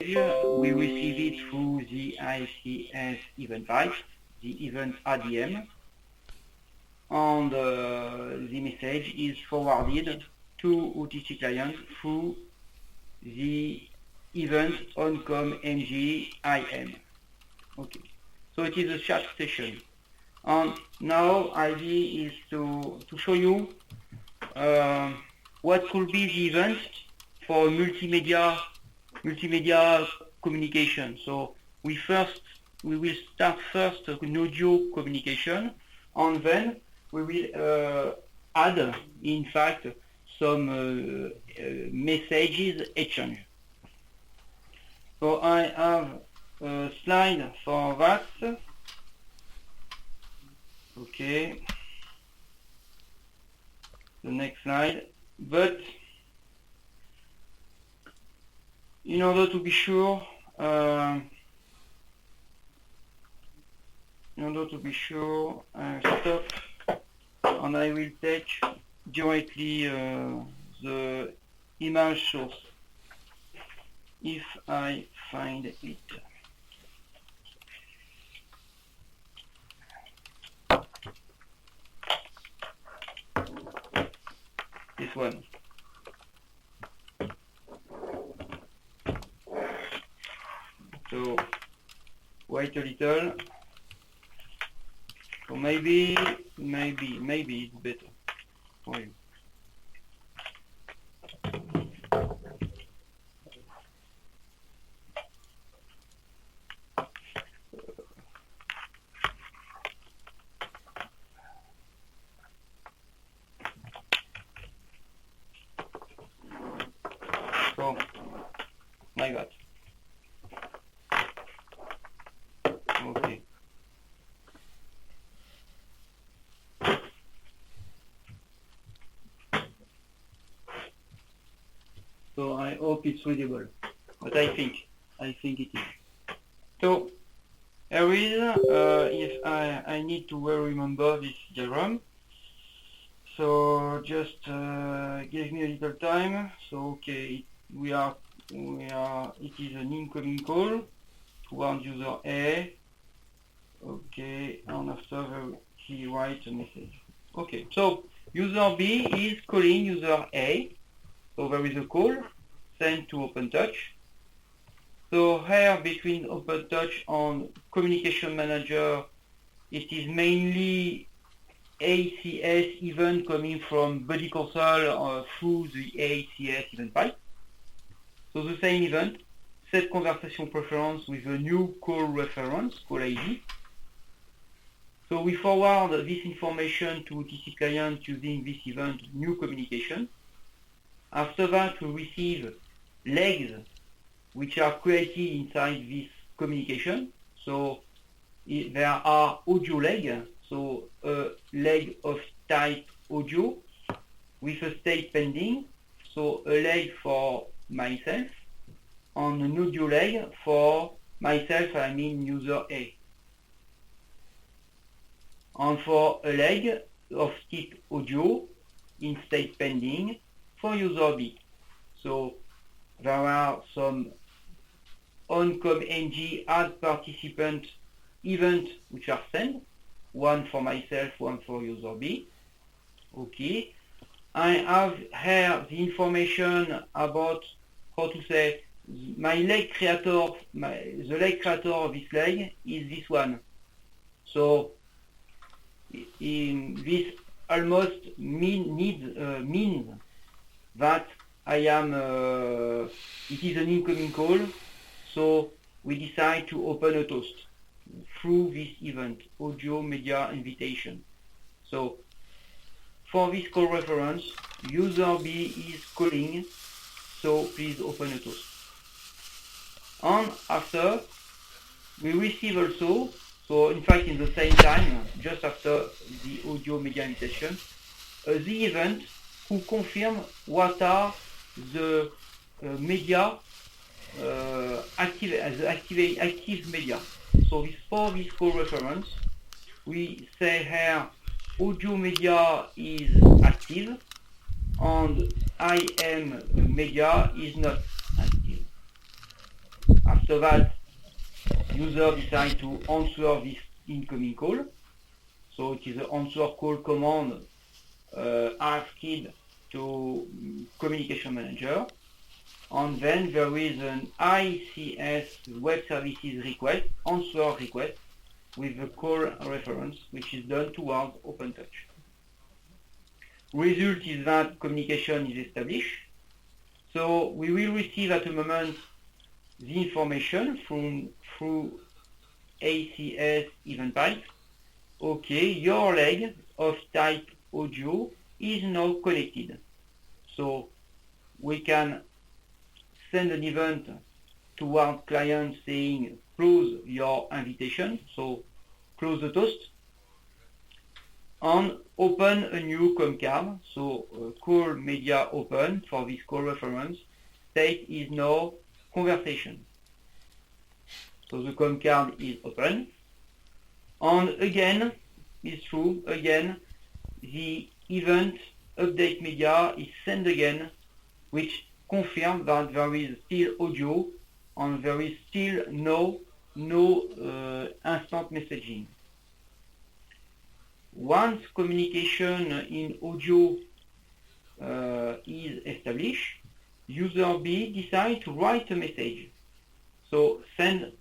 message. We receive it through the ICS event pipe, the event ADM, and the message is forwarded to OTC client through the event oncom ng IM. Okay, so it is a chat session. And now idea is to show you what could be the event for multimedia communication. So we will start first an audio communication, and then we will add, in fact, some messages exchange. So I have a slide for that. Okay. The next slide. But in order to be sure, stop, and I will take directly the image source if I find it. This one. So wait a little. So maybe it's better for you. So, like that. Okay. So I hope it's readable, but I think it is. So here is, if I need to well remember this diagram. So just give me a little time. So okay, it is an incoming call towards user A. Okay, and after he writes a message. Okay, so user B is calling user A. So there is a call sent to OpenTouch. So here between OpenTouch and Communication Manager, it is mainly ACS event coming from Buddy Console through the ACS event pipe. So the same event, set conversation preference with a new call reference, call ID. So we forward this information to OTC client using this event new communication. After that, we receive legs which are created inside this communication. So there are audio legs, so a leg of type audio with a state pending, so a leg for myself, and an audio leg for myself, I mean user A. And for a leg of type audio in state pending for user B. So there are some oncom ng add participant events which are sent, one for myself, one for user B. Okay. I have here the information about how to say my leg creator, the leg creator of this leg is this one. So this almost means that I am, it is an incoming call, so we decide to open a toast through this event, audio media invitation. So for this call reference, user B is calling, so please open a toast. And after, we receive also, so in fact in the same time, just after the audio media invitation, the event who confirm what are the media active media. So for this call reference, we say here audio media is active and IM media is not active. After that, user decides to answer this incoming call. So it is the answer call command asked to communication manager. And then there is an ICS web services request, answer request, with the call reference, which is done towards OpenTouch. Result is that communication is established. So we will receive at the moment the information through ACS event pipe. Okay, your leg of type audio is now connected. So we can send an event toward client saying close your invitation, so close the toast, and open a new com card, so call media open for this call reference. State is now conversation. So the com card is open. And again, it's true, again, the event update media is sent again, which confirms that there is still audio and there is still no instant messaging. Once communication in audio is established, user B decides to write a message. So send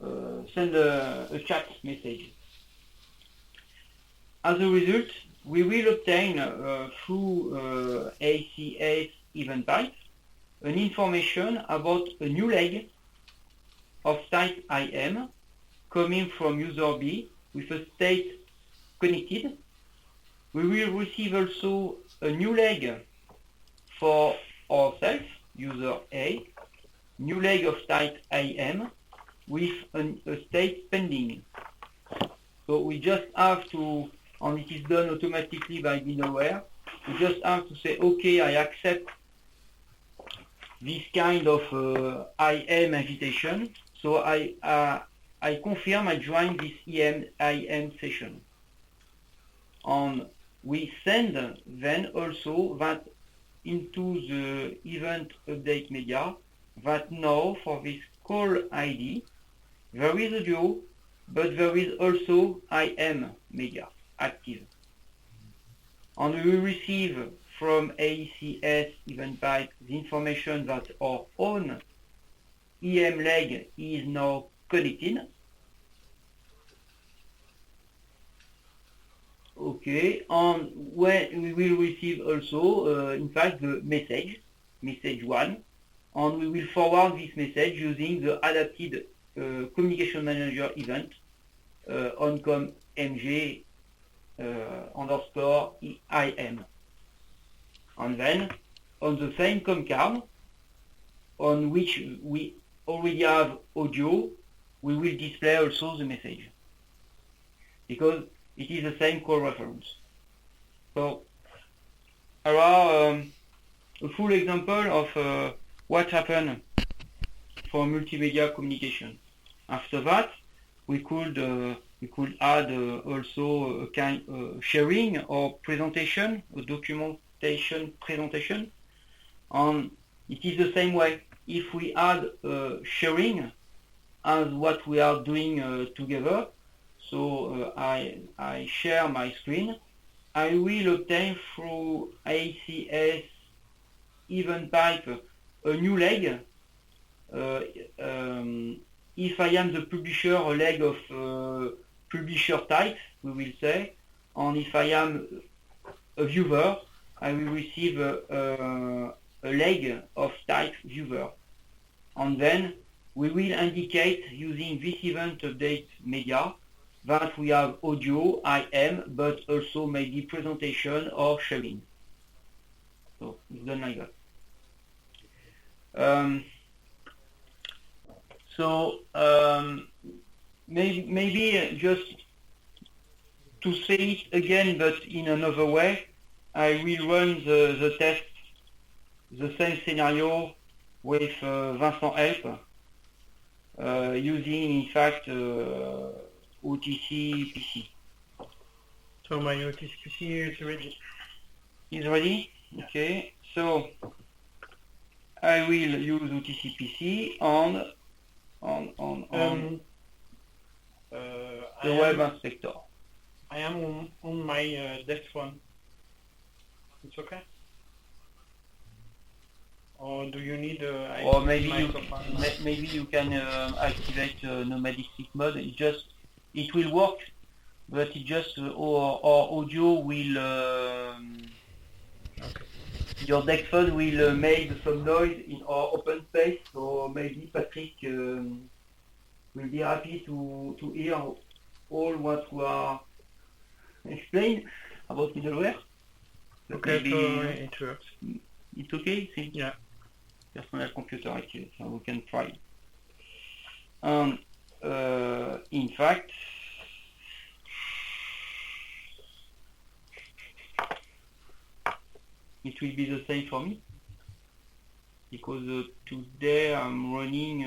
a chat message. As a result, we will obtain through ACS event pipe an information about a new leg of type IM coming from user B with a state connected. We will receive also a new leg for ourselves, user A, new leg of type IM with a state pending. So we just have to, and it is done automatically by BinAware, we just have to say, okay, I accept this kind of IM invitation. So I confirm I join this IM session. And we send then also that into the event update media that now for this call ID there is audio, but there is also IM media active. And we will receive from ACS event pipe the information that our own EM leg is now connected. Okay, and when we will receive also, in fact, the message 1, and we will forward this message using the adapted communication manager event oncom mg underscore IM. And then on the same com card on which we already have audio, we will display also the message, because it is the same call reference. So there are a full example of what happened for multimedia communication. After that, we could add also a kind sharing or presentation, a documentation presentation, and it is the same way. If we add sharing as what we are doing together, so I share my screen, I will obtain through ACS event pipe a new leg. If I am the publisher, a leg of publisher type, we will say, and if I am a viewer, I will receive a leg of type viewer. And then we will indicate using this event update media that we have audio, IM, but also maybe presentation or sharing. So it's done like that. Maybe just to say it again, but in another way, I will run the test, the same scenario with Vincent help, using in fact OTC PC. So my OTC PC is ready. Is ready? Okay. So I will use UTC-PC on the web inspector. I am on my desk phone. It's okay? Or do you need Or maybe microphone? you can activate nomadic sleep mode. It will work, but it just our audio will Okay. your desk phone will make some noise in our open space. So maybe Patrick will be happy to hear all what we are explain about middleware. But Okay, maybe so it works. it's okay. Since Yeah. personal computer active, so we can try. And in fact, it will be the same for me because today I'm running.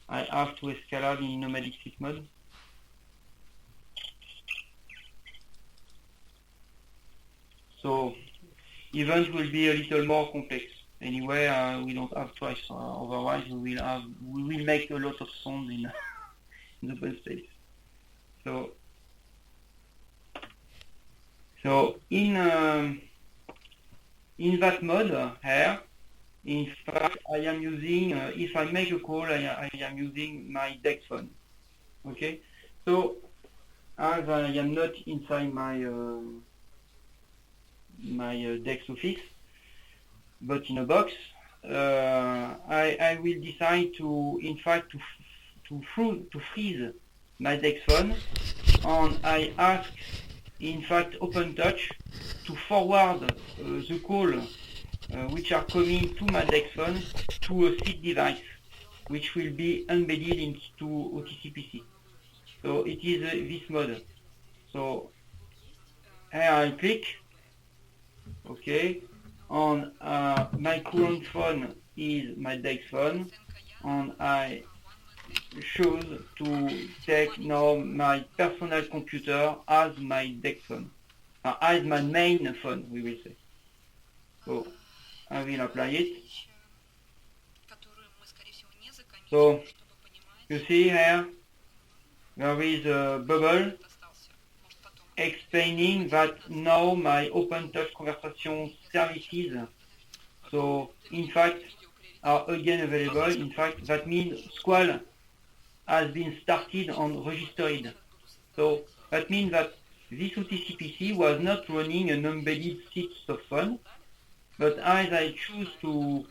I have to escalade in nomadic sleep mode. So event will be a little more complex. Anyway, we don't have choice. Otherwise, we will make a lot of sound in the open space. So in that mode here, in fact, I am using. If I make a call, I am using my desk phone. Okay. So as I am not inside my Dex Office, but in a box, I will decide to, in fact, to freeze my Dex phone, and I ask, in fact, OpenTouch to forward the call which are coming to my Dex phone to a seed device, which will be embedded into OTCPC. So it is this mode. So here I click. Okay, on my current phone is my Dex phone, and I choose to take now my personal computer as my Dex phone, as my main phone, we will say. So I will apply it. So you see here there is a bubble explaining that now my OpenTouch conversation services, so in fact, are again available. In fact, that means Squall has been started and registered. So that means that this OTCPC was not running an embedded seat of phone, but as I choose to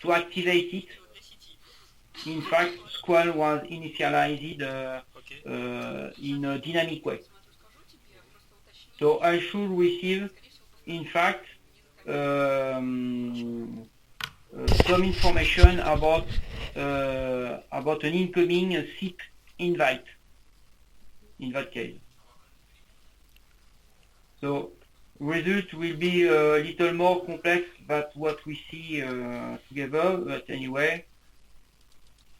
activate it, in fact, Squall was initialized in a dynamic way. So I should receive, in fact, some information about an incoming SIP invite in that case. So result will be a little more complex than what we see together, but anyway,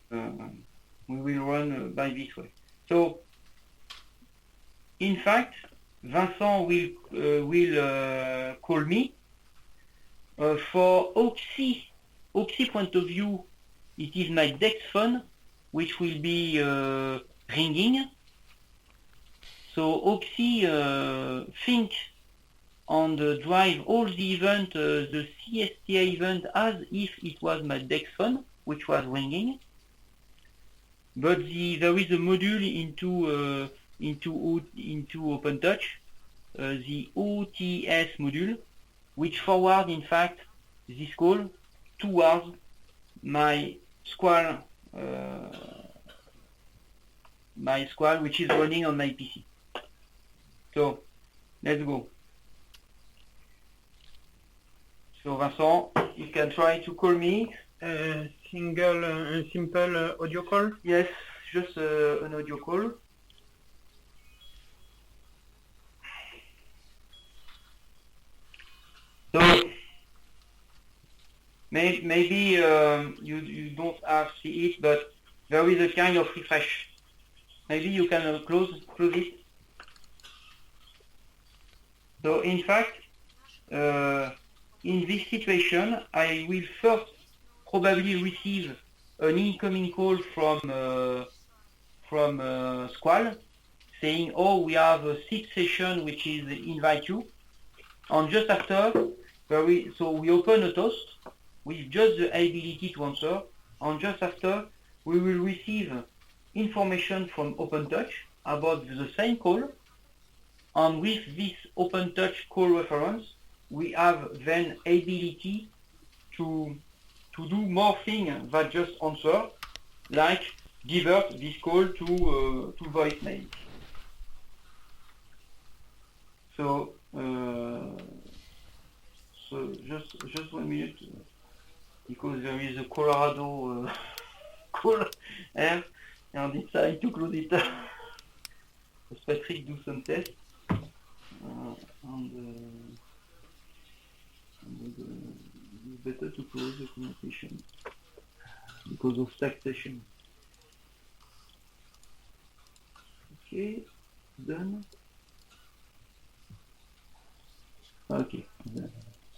we will run by this way. So in fact, Vincent will call me. For Oxy point of view, it is my Dex phone which will be ringing. So Oxy think and drive all the event, the CSTA event, as if it was my Dex phone which was ringing. But there is a module into OpenTouch, the OTS module, which forward in fact this call towards my Squall, which is running on my PC. So let's go. So Vincent, you can try to call me. Simple audio call? Yes, just an audio call. So maybe you don't have see it, but there is a kind of refresh. Maybe you can close it. So in fact, in this situation, I will first probably receive an incoming call from Squall saying, oh, we have a 6 session which is invite you. And just after, so we open a toast with just the ability to answer. And just after, we will receive information from OpenTouch about the same call. And with this OpenTouch call reference, we have then ability to do more things than just answer, like divert this call to voicemail. So just 1 minute, because there is a Colorado call here, and I decided to close it. Let Patrick do some tests, and it's better to close the communication because of taxation. Okay, done. Okay,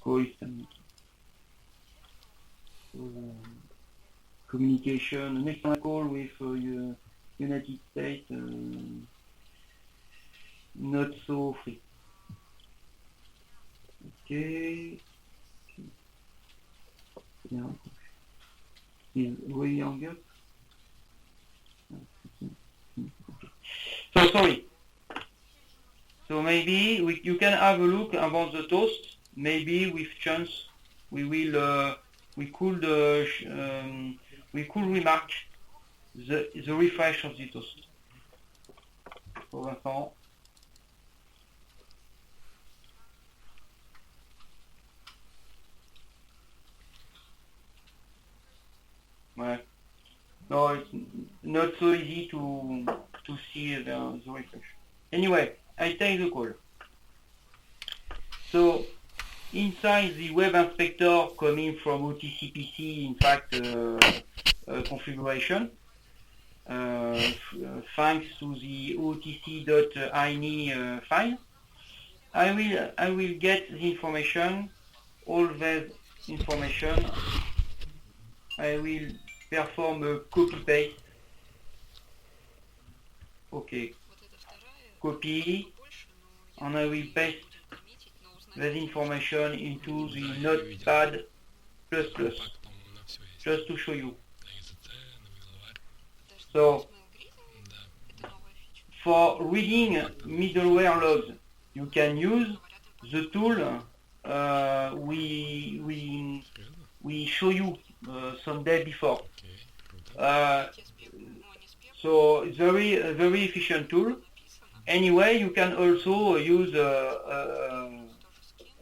call is done. So, communication, next call with United States, not so free. Okay. Yeah. Is really hung up? So sorry. So maybe you can have a look about the toast. Maybe with chance we could remark the refresh of the toast. Pour l'instant. Ouais. No, it's not so easy to see the refresh. Anyway, I take the call. So inside the web inspector coming from OTCPC, in fact, configuration, thanks to the otc.ini file, I will get the information, all that information. I will perform a copy paste. Okay, copy, and I will paste that information into the Notepad++, just to show you. So, for reading middleware logs, you can use the tool we show you some day before. So it's a very efficient tool. Anyway, you can also use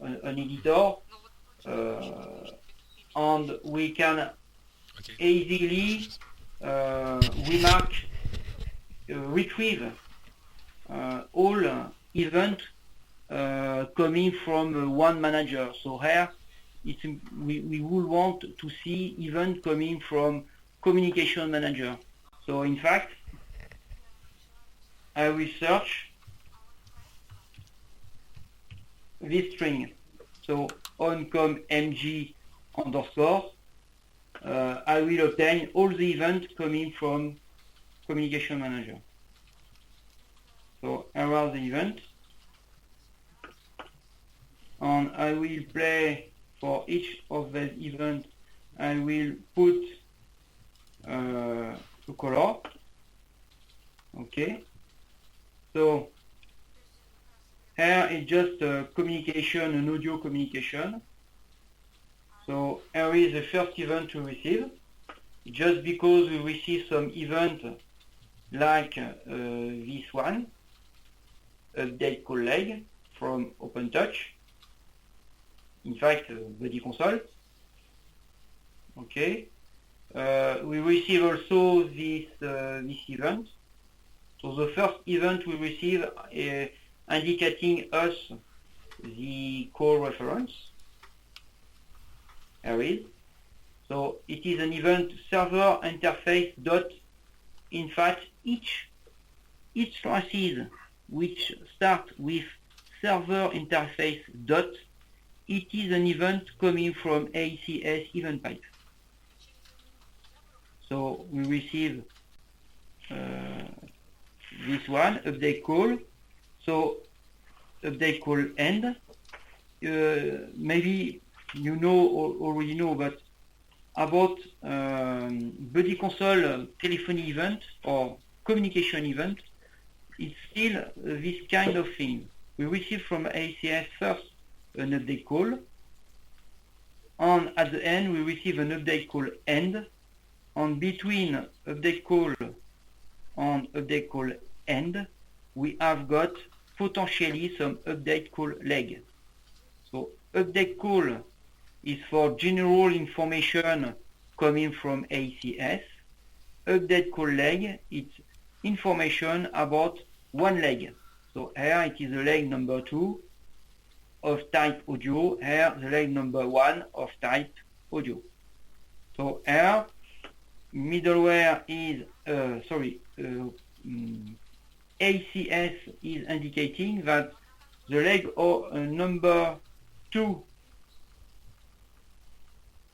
an editor, and we can easily retrieve all events coming from one manager. So here, we will want to see event coming from communication manager. So in fact, I will search this string. So oncom mg underscore. I will obtain all the events coming from communication manager. So here are the events, and I will play for each of these events. I will put a color. Okay. So here is just communication, an audio communication. So here is the first event to receive. Just because we receive some event like this one, update call leg from OpenTouch. In fact, body console. Okay. We receive also this event. So the first event we receive indicating us the call reference. Here is. So it is an event server interface dot. In fact, each classes which start with server interface dot, it is an event coming from ACS event pipe. So we receive this one, update call. So update call end. Maybe you know already know, but about Buddy Console telephony event or communication event, it's still this kind of thing. We receive from ACS first an update call, and at the end we receive an update call end, and between update call and update call end, we have got potentially some update call leg. So update call is for general information coming from ACS. Update call leg, it's information about one leg. So here it is the leg number 2 of type audio, here the leg number 1 of type audio. So here middleware is, ACS is indicating that the leg number 2,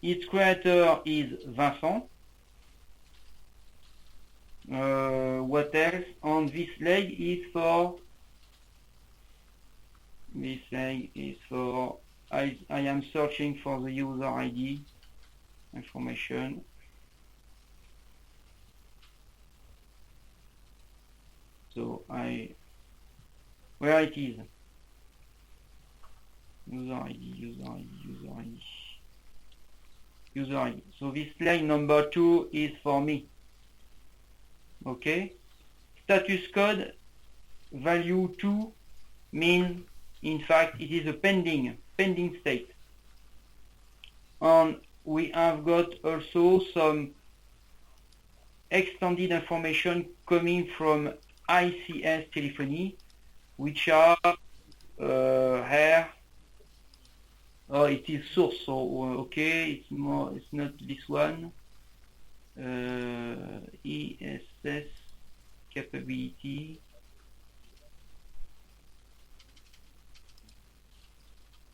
its creator is Vincent. What else? On this leg is for, I am searching for the user ID information. So where it is? User ID. So this leg number 2 is for me. Okay. Status code value 2 means, in fact, it is a pending state. And we have got also some extended information coming from ICS telephony, which are here. Oh, it is source. So okay, it's not this one. ESS capability.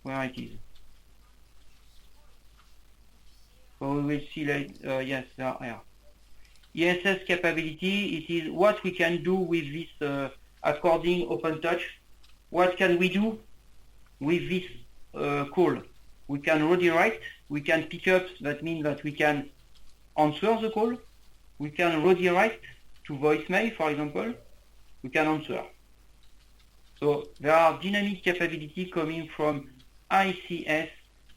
Where it is? So we will see later. Yes, there. ESS capability, it is what we can do with this according OpenTouch. What can we do with this call? We can redirect, we can pick up, that means that we can answer the call, we can redirect to voicemail, for example, we can answer. So there are dynamic capability coming from ICS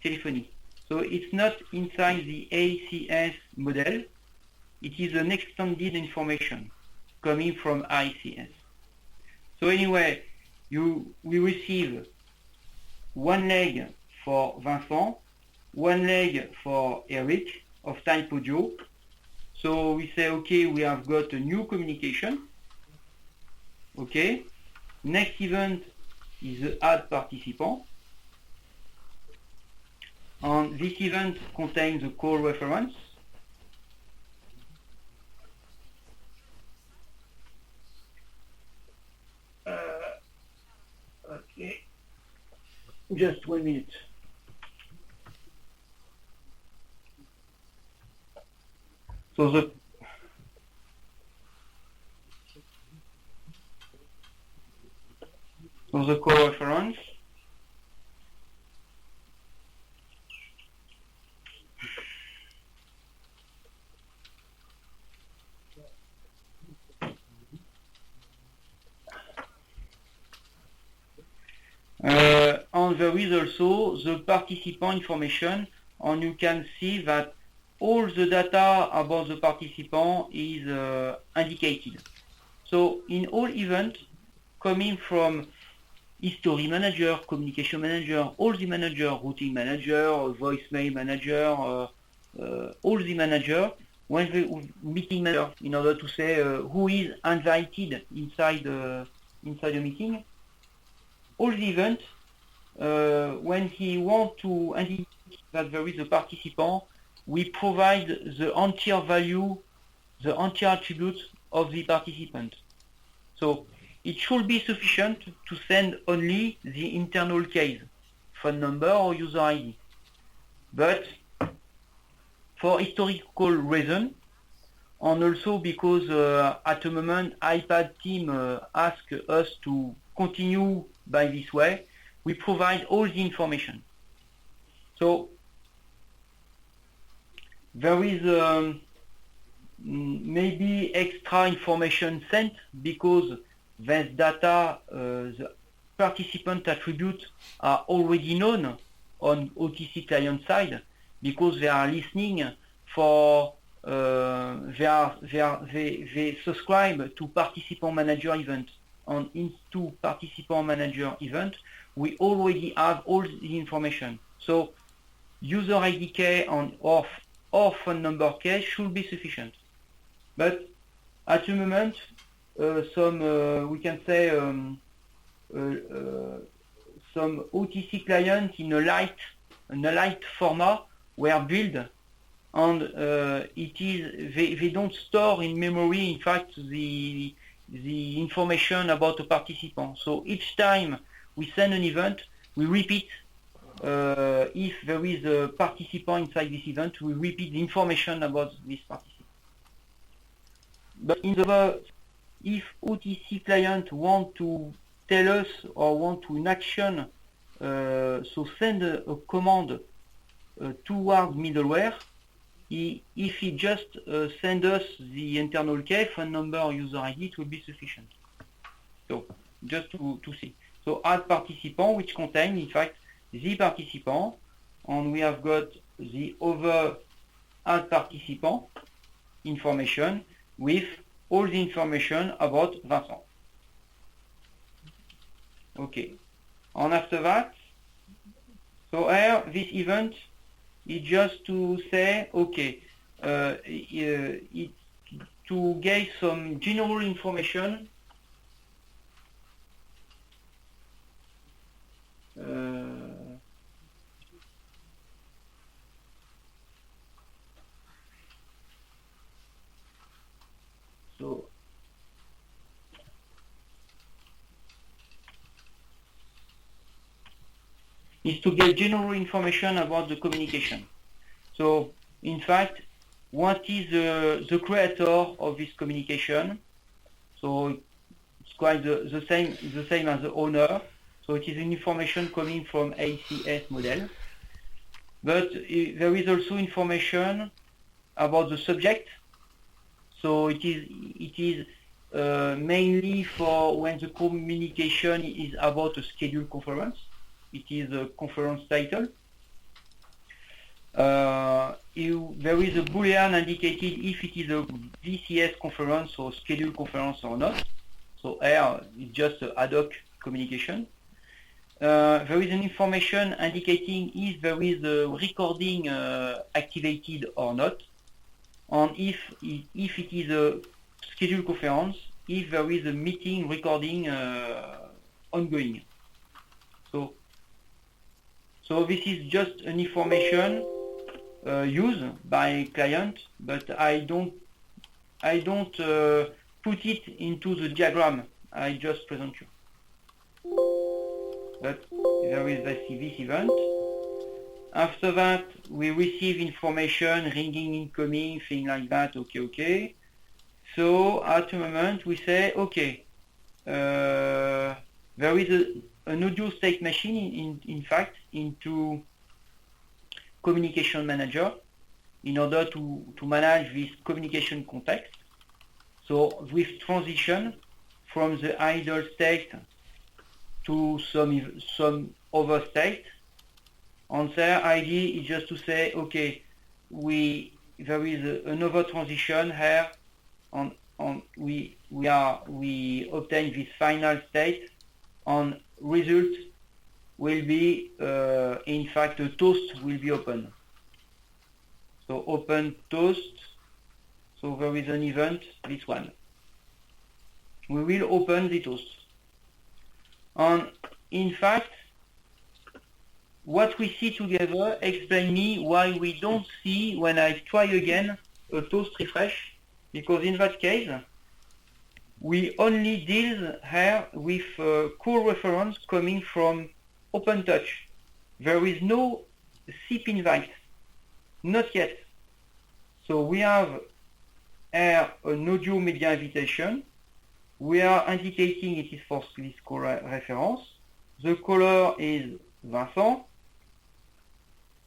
telephony. So it's not inside the ACS model, it is an extended information coming from ICS. So anyway, we receive one leg for Vincent, one leg for Eric of type audio. So we say, okay, we have got a new communication. Okay. Next event is the add participant. And this event contains the call reference. Okay. Just 1 minute. So the call reference. And there is also the participant information, and you can see that all the data about the participant is indicated. So in all events coming from history manager, communication manager, all the manager, routing manager, voicemail manager, all the manager, when the meeting manager, in order to say who is invited inside the meeting, all the events, when he wants to indicate that there is a participant, we provide the entire value, the entire attribute of the participant. So it should be sufficient to send only the internal case, phone number or user ID. But for historical reason, and also because at the moment iPad team ask us to continue by this way, we provide all the information. So there is maybe extra information sent because this data, the participant attributes are already known on OTC client side because they are listening for they subscribe to participant manager event, and into participant manager event we already have all the information. So user ID key or phone number key should be sufficient. But at the moment, we can say some OTC clients in a light format were built, and they don't store in memory, in fact, the information about the participant. So each time we send an event, we repeat. If there is a participant inside this event, we repeat the information about this participant. But if OTC client want to tell us or want to in action, so send a command toward middleware, if he just send us the internal key, phone number, or user ID, it will be sufficient. So just to see. So add participant, which contain in fact the participant, and we have got the other add participant information with all the information about Vincent. Okay, and after that, so here this event is just to say, okay, to get some general information. So is to get general information about the communication. So in fact, what is the creator of this communication? So it's quite the same as the owner. So it is information coming from ACS model. But there is also information about the subject. So it is mainly for when the communication is about a scheduled conference. It is a conference title. There is a boolean indicated if it is a VCS conference or scheduled conference or not. So here it's just ad hoc communication. There is an information indicating if there is a recording activated or not, and if it is a scheduled conference, if there is a meeting recording ongoing. So this is just an information used by client, but I don't put it into the diagram. I just present you. But there is this event. After that, we receive information, ringing incoming, thing like that. Okay. So at the moment, we say, okay, there is an audio state machine, in fact, into communication manager in order to manage this communication context. So with transition from the idle state to some other state. Answer ID is just to say, okay, there is another transition here, and we obtain this final state, and result will be in fact a toast will be open. So open toast. So there is an event, this one. We will open the toast. And in fact, what we see together explain me why we don't see when I try again a toast refresh, because in that case we only deal here with call reference coming from OpenTouch. There is no SIP invite, not yet. So we have here an audio media invitation. We are indicating it is for this call reference. The caller is Vincent,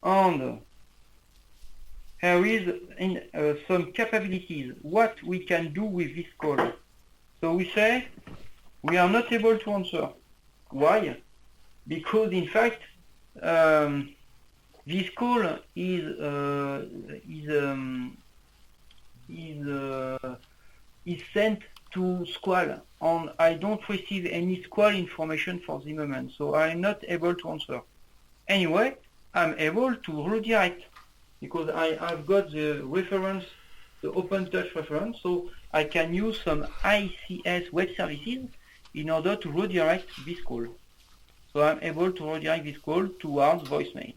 and here is some capabilities, what we can do with this call. So we say we are not able to answer. Why? Because in fact this call is sent to Squall, and I don't receive any Squall information for the moment, so I'm not able to answer. Anyway, I'm able to redirect because I've got the reference, the OpenTouch reference, so I can use some ICS web services in order to redirect this call. So I'm able to redirect this call towards voicemail.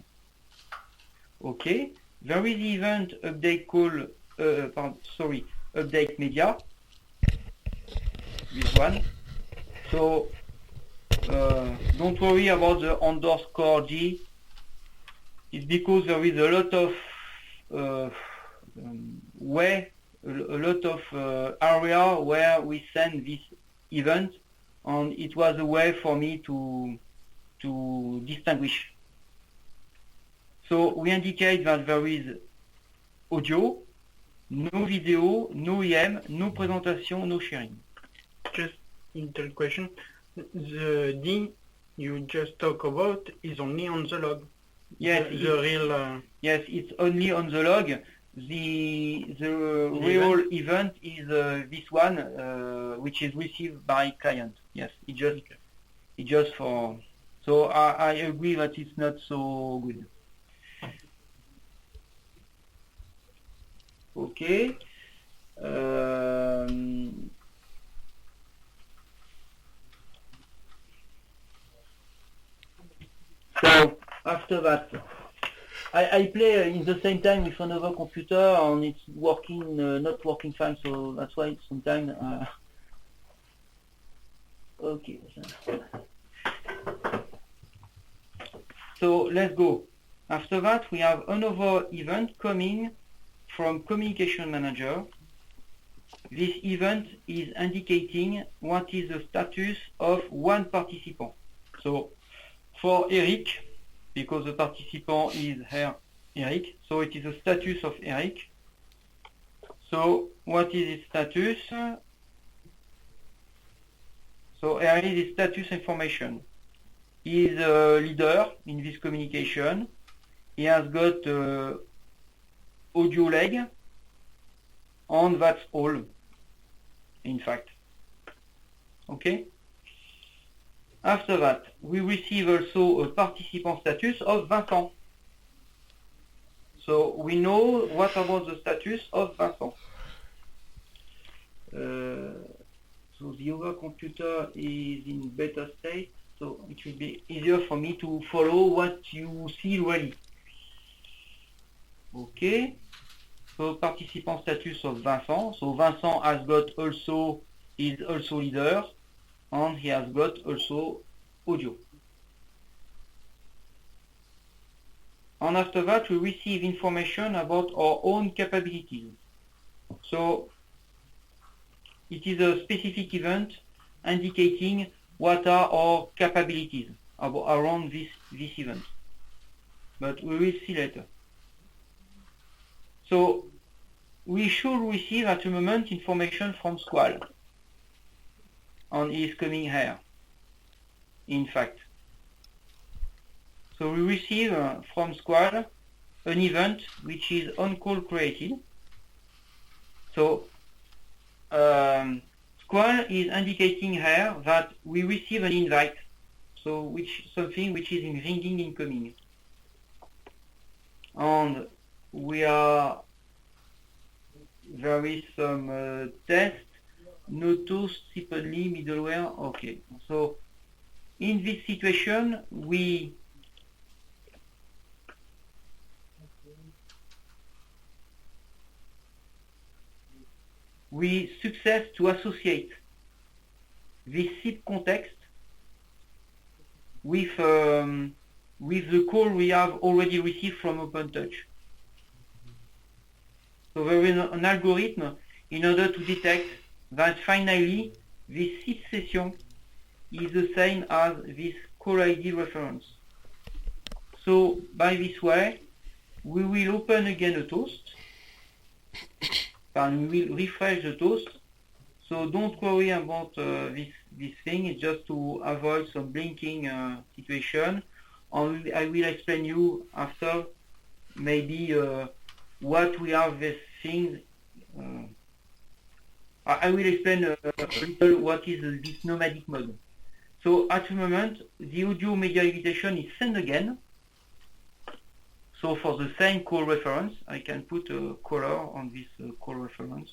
Okay, there is the event update call, update media, this one. So don't worry about the underscore G. It's because there is a lot of area where we send this event, and it was a way for me to distinguish. So we indicate that there is audio, no video, no EM, no presentation, no sharing. Just little question. The D you just talked about is only on the log. Yes, the real. Yes, it's only on the log. The real event is this one, which is received by client. Yes, it just for. So I agree that it's not so good. Okay. So after that, I play in the same time with another computer, and it's working, not working fine. So that's why sometimes. Okay. So let's go. After that, we have another event coming from Communication Manager. This event is indicating what is the status of one participant. So for Eric, because the participant is here, Eric, so it is the status of Eric. So what is his status? So here is his status information. He is a leader in this communication. He has got audio leg, and that's all, in fact. Okay? After that, we receive also a participant status of Vincent. So we know what about the status of Vincent. So the other computer is in beta state, so it will be easier for me to follow what you see really. Okay, so participant status of Vincent. So Vincent has got also, is also leader, and he has got also audio. And after that, we receive information about our own capabilities. So it is a specific event indicating what are our capabilities around this event. But we will see later. So we should receive at the moment information from Squall. And he is coming here, in fact. So we receive from Squall an event which is on call created. So Squall is indicating here that we receive an invite. So something which is in ringing incoming. And there is some test, Notos, Cipodly, middleware. Okay. So in this situation, we success to associate this SIP context with the call we have already received from OpenTouch. So there is an algorithm in order to detect that finally this SIP session is the same as this call ID reference. So by this way, we will open again a toast and we will refresh the toast. So don't worry about this thing, it's just to avoid some blinking situation. And I will explain you after maybe what we have these things. I will explain a little what is this nomadic mode. So at the moment, the audio media invitation is sent again. So for the same call reference, I can put a color on this call reference.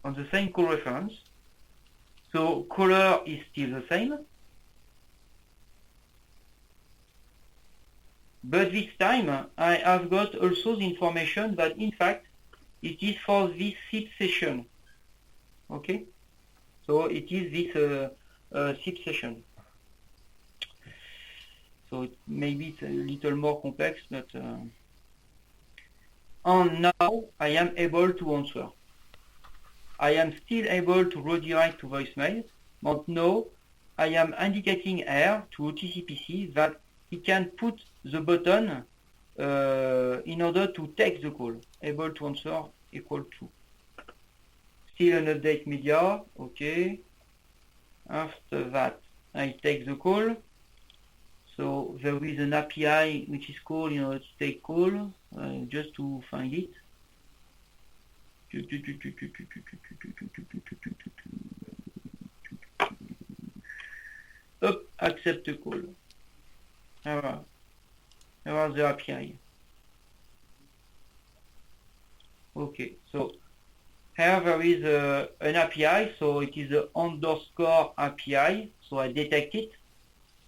On the same call reference. So color is still the same. But this time I have got also the information that in fact it is for this SIP session. Okay? So it is this SIP session. So maybe it's a little more complex, but and now I am able to answer. I am still able to redirect to voicemail, but now I am indicating here to OTCPC that he can put the button in order to take the call. Able to answer equal to. Still an update media, okay. After that, I take the call. So there is an API which is called in order to take call, just to find it. Up, accept the call. There are the API. Okay, so here there is an API, so it is the underscore API, so I detect it,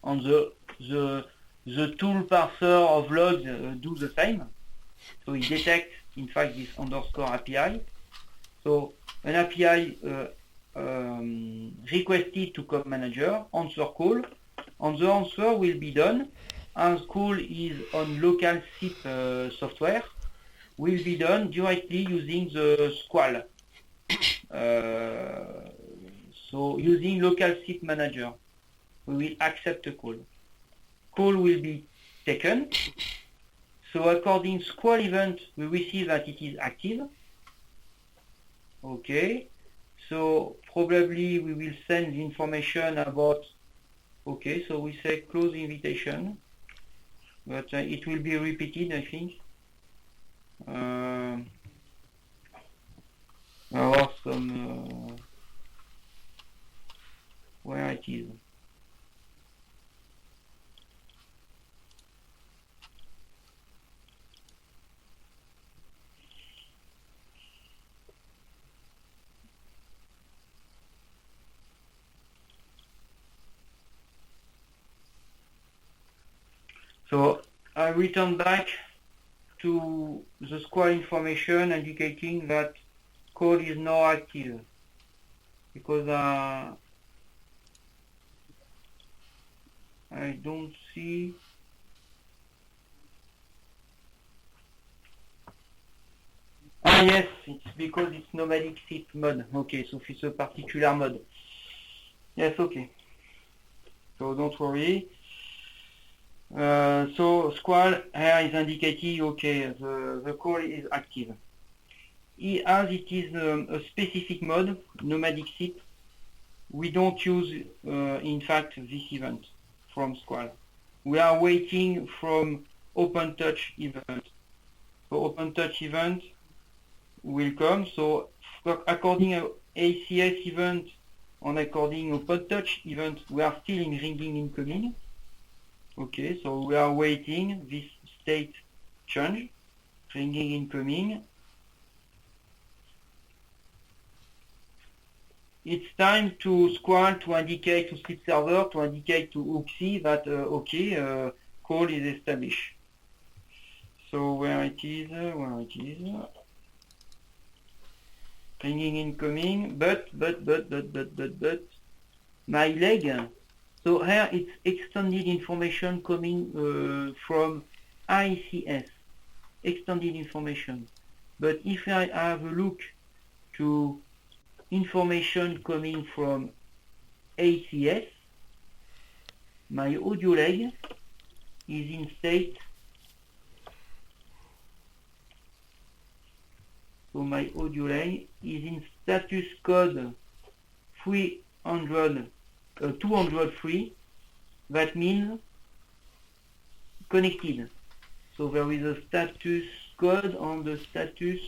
and the tool parser of logs do the same. So it detects, in fact, this underscore API. So an API requested to Code Manager, answer call, and the answer will be done as call is on local SIP software, will be done directly using the Squall. So using local SIP manager, we will accept a call. Call will be taken. So according to Squall event, we will see that it is active. Okay. So probably we will send the information about, okay, so we say close invitation, but it will be repeated, I think. There are some, where it is. So I return back to the Squall information indicating that code is now active, because I don't see. Ah yes, it's because it's nomadic SIP mode. Okay, so it's a particular mode. Yes, okay. So don't worry. So Squall here is indicating, okay, the call is active. As it is a specific mode, nomadic SIP, we don't use, in fact, this event from Squall. We are waiting from OpenTouch event. So OpenTouch event will come. So according to ACS event and according to OpenTouch event, we are still in ringing incoming. Okay, so we are waiting this state change, ringing incoming. It's time to Squall to indicate to SIP server, to indicate to Uxie that, okay, call is established. So where it is, ringing incoming, but, my leg. So here it's extended information coming from ICS, extended information. But if I have a look to information coming from ACS. My audio leg is in state. So my audio leg is in status code 203. That means connected. So there is a status code on the status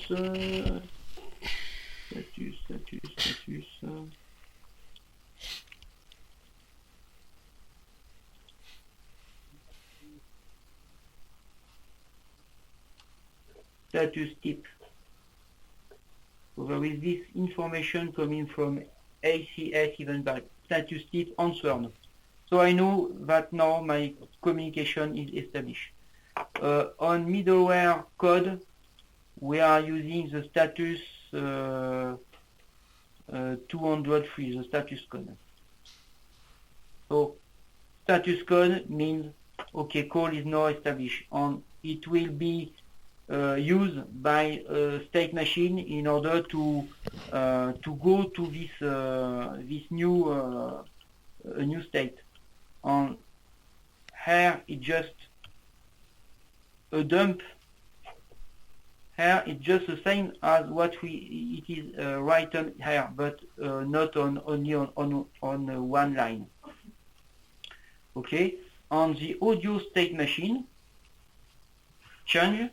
tip. So there is this information coming from ACS even by status tip answered. So I know that now my communication is established. On middleware code, we are using the status 203, the status code. So status code means, okay, call is now established, and it will be used by a state machine in order to go to this new state. And here it's just a dump. Here it's just the same as what it is written here, but not only on one line. Okay, on the audio state machine change,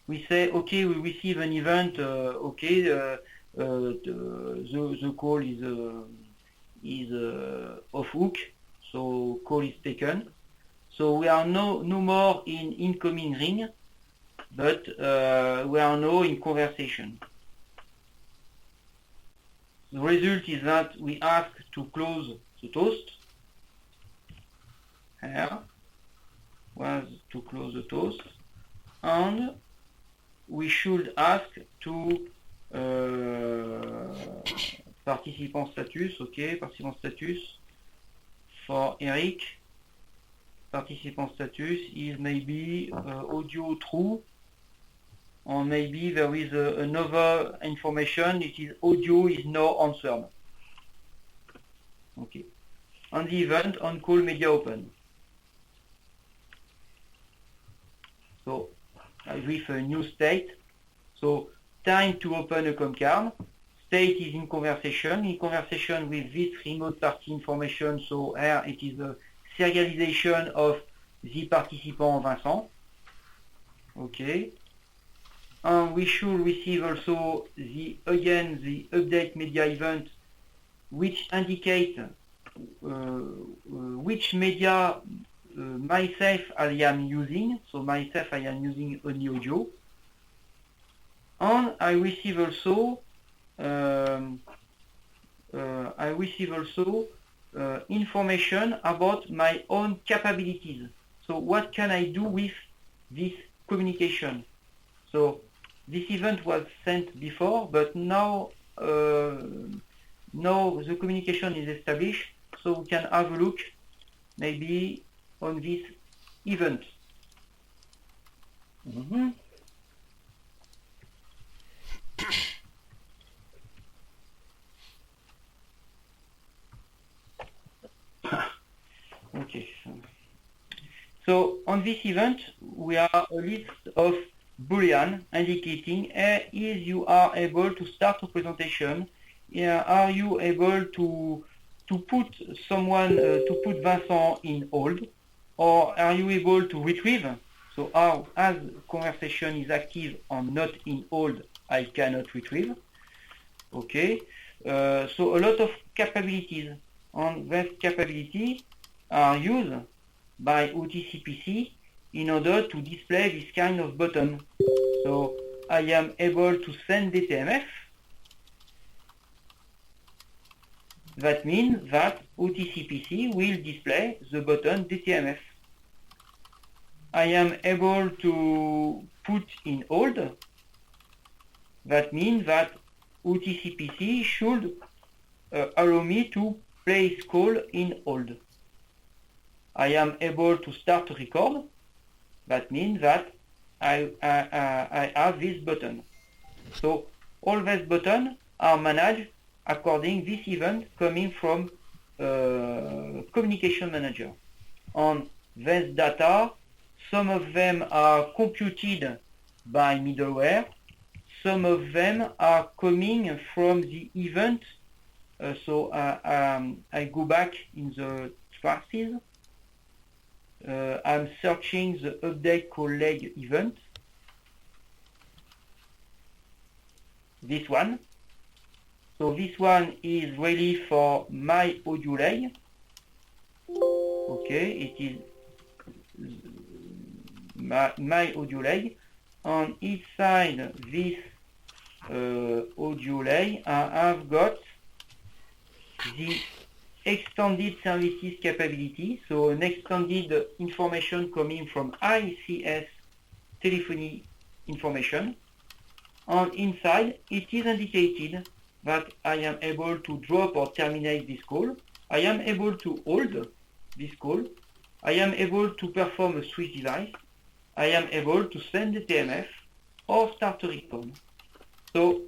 we say, okay, we receive an event, okay, the call is off hook, so call is taken. So we are no more in incoming ring, but we are now in conversation. The result is that we ask to close the toast. Here was to close the toast, and we should ask to participant status, okay, participant status for Eric. Participant status is maybe audio true, or maybe there is another information, it is audio is now answered. Okay. On the event, on call media open. So with a new state. So time to open a COM card. State is in conversation with this remote party information. So here it is a serialization of the participant Vincent. Okay. And we should receive also the update media event, which indicate which media myself I am using. So myself I am using only audio. And I receive also information about my own capabilities. So what can I do with this communication? So this event was sent before, but now the communication is established, so we can have a look maybe on this event. Okay. So on this event, we have a list of Boolean indicating is you are able to start a presentation. Are you able to put someone to put Vincent in hold, or are you able to retrieve? So as conversation is active and not in hold, I cannot retrieve. Okay. So a lot of capabilities, and these capabilities are used by OTCPC in order to display this kind of button. So I am able to send DTMF. That means that OTCPC will display the button DTMF. I am able to put in hold. That means that OTCPC should allow me to place call in hold. I am able to start record. That means that I have this button. So all these buttons are managed according this event coming from Communication Manager. On these data, some of them are computed by middleware, some of them are coming from the event. So I go back in the traces. I'm searching the update call leg event. This one. So this one is really for my audio leg. Okay, it is my audio leg. On each side this audio leg, I've got the extended services capability, so an extended information coming from ICS telephony information. And inside it is indicated that I am able to drop or terminate this call. I am able to hold this call. I am able to perform a switch device. I am able to send the TMF or start a recon. So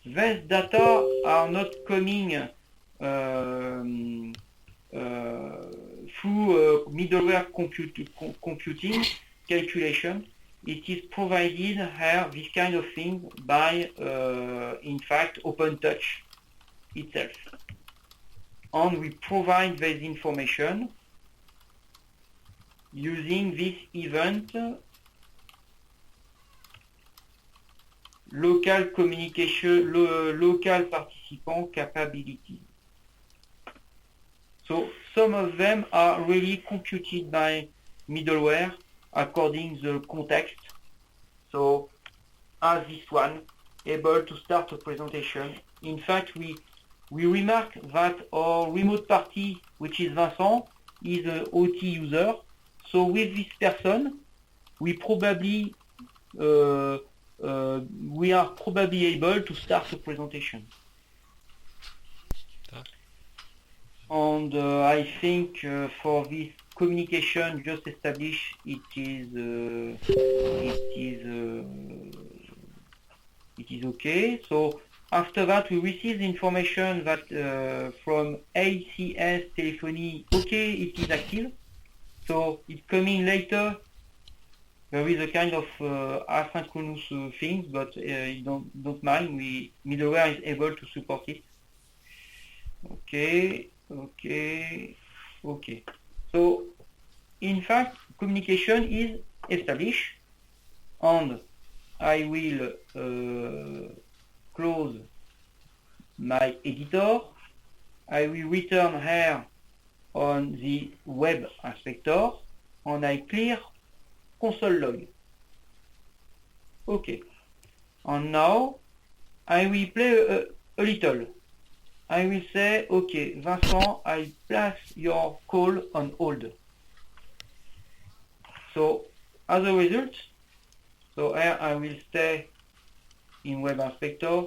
these data are not coming through middleware computing calculation. It is provided here, this kind of thing, by, in fact, OpenTouch itself. And we provide this information using this event local communication, local participant capability. So some of them are really computed by middleware according to the context. So as this one, able to start a presentation. In fact, we remark that our remote party, which is Vincent, is an OT user. So with this person, we probably we are probably able to start a presentation. And I think for this communication just established, it is okay. So after that, we receive the information that from ACS telephony, okay, it is active. So it's coming later. There is a kind of asynchronous things, but don't mind. Middleware is able to support it. Okay. So in fact, communication is established, and I will close my editor. I will return here on the web inspector, and I clear console log. Okay. And now I will play a little. I will say, okay, Vincent, I place your call on hold. So as a result, so here I will stay in Web Inspector.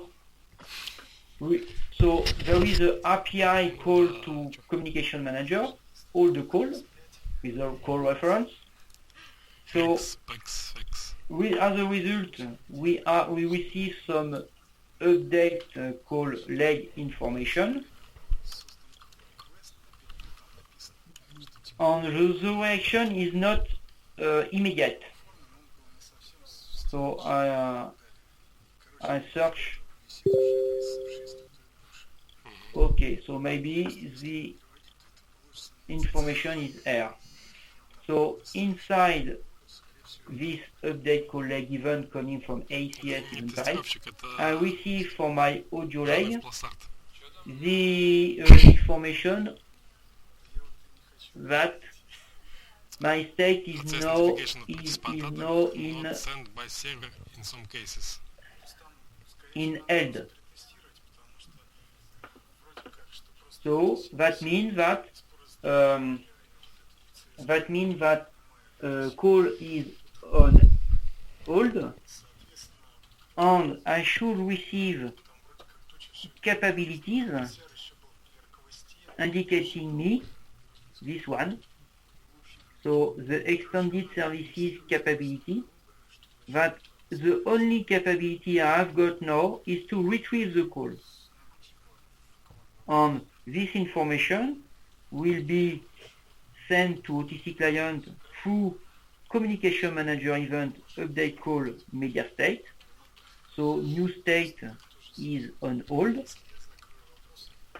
So there is an API call to Communication Manager, all the call with a call reference. So as a result, we receive some update call leg information, and the reaction is not immediate. So I search. Okay, so maybe the information is here. So inside this update call leg event coming from ACS event type, I receive for my audio leg the information that my state is now in held. So that means that call is on hold, and I should receive capabilities indicating me this one. So the extended services capability that the only capability I've got now is to retrieve the call. And this information will be sent to OTC client through communication manager event update call media state. So new state is on hold.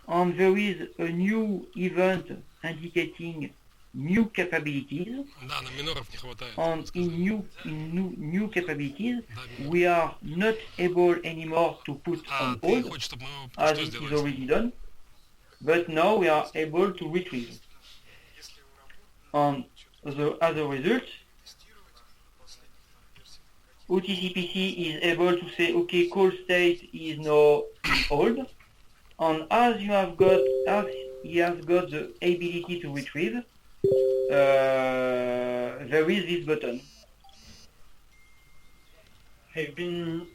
And there is a new event indicating new capabilities. Да, на миноров не хватает. And in new capabilities, we are not able anymore to put А, on ты hold, хочешь, чтобы мы as что it is сделали? already done, but now we are able to retrieve. And as a result, OTCPC is able to say, okay, call state is now in hold, and as he has got the ability to retrieve, there is this button. I've been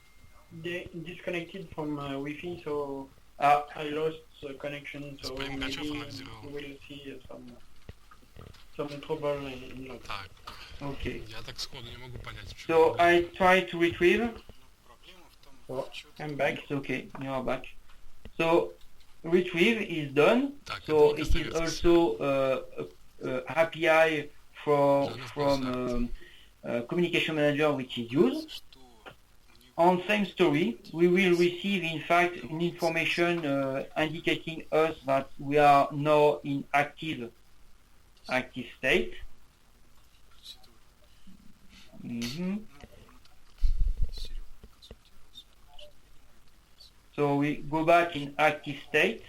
disconnected from Wi-Fi, so Ah, I lost the connection. So Господин maybe Ткачев анализировал. we'll see some trouble in log. Так, okay. я так сходу не могу понять. в чём So проблема. I try to retrieve. So I'm back. It's okay, you are back. So retrieve is done. Так, So это не it is остается. also API from communication manager which is used. On same story, we will receive in fact an information indicating us that we are now in active state. Mhm. So we go back in active state.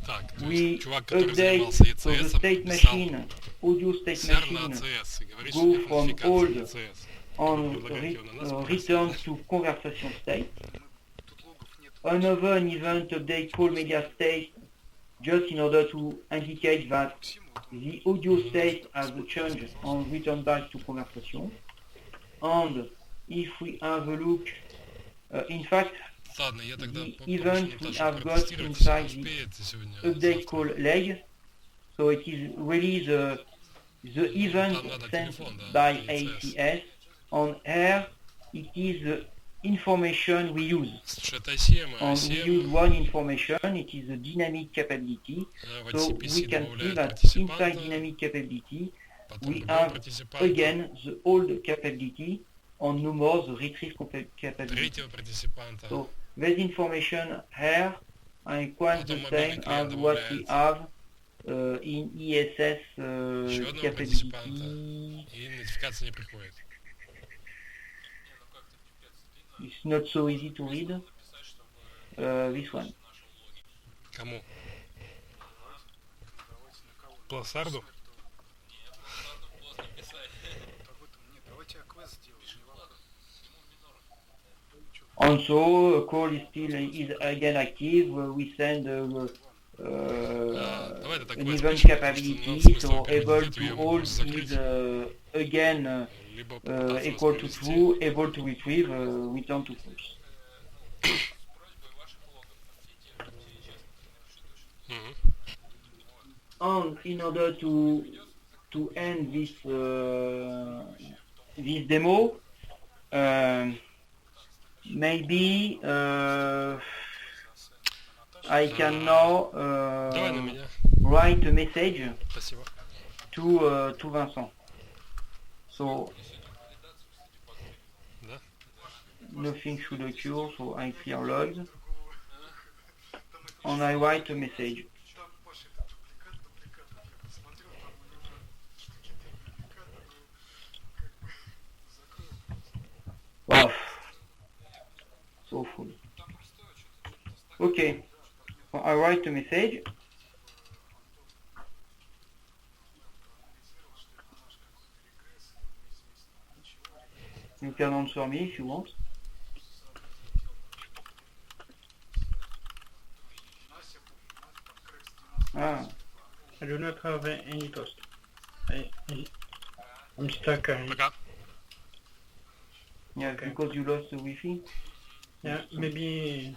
Так, то We есть чувак, который update, занимался so the ECS, state machine, audio state CERN на machine ACS, и говорит, go что нет from нотификации old на CS. on return to conversation state. Another event update call media state just in order to indicate that the audio state has changed and return back to conversation. And if we have a look, in fact, Ладно, я тогда the попробую event we Наташу have got протестировать, если inside the успеете сегодня. update завтра. call leg. So it is really the event Там надо sent телефон, да, by ECS. ACS. On here, it is the information we use. Слушай, это ICM, And we use ICM one information, it is a dynamic capability. в So TCPC we can see добавляет that inside партиципанта, dynamic capability, потом we другого have партиципанта, again the old capability and no more the retrieve capability. третьего партиципанта. So this information here is quite the Потом same мобильный клиент as what we добавляется. have in ESS Еще одного capability. И нотификация не приходит. It's not so easy to read. This one. Кому? Пласарду? Also, a call is again active. We send Давай ты так an возьмешь, event потому что capability, надо смысл so able перед to я могу hold закрыть, is again либо попытаться equal to воспроизвести. true, able to retrieve, return to false. Мгм. And in order to end this this demo, maybe I can now Давай на меня. write a message Спасибо. to Vincent. So Да? nothing should occur, so I clear logs and I write a message. Wow, so full. Okay, so I write a message. You can answer me if you want. Ah, I do not have any toast. I'm stuck. Пока. yeah, Okay. because you lost the Wi-Fi. Yeah, maybe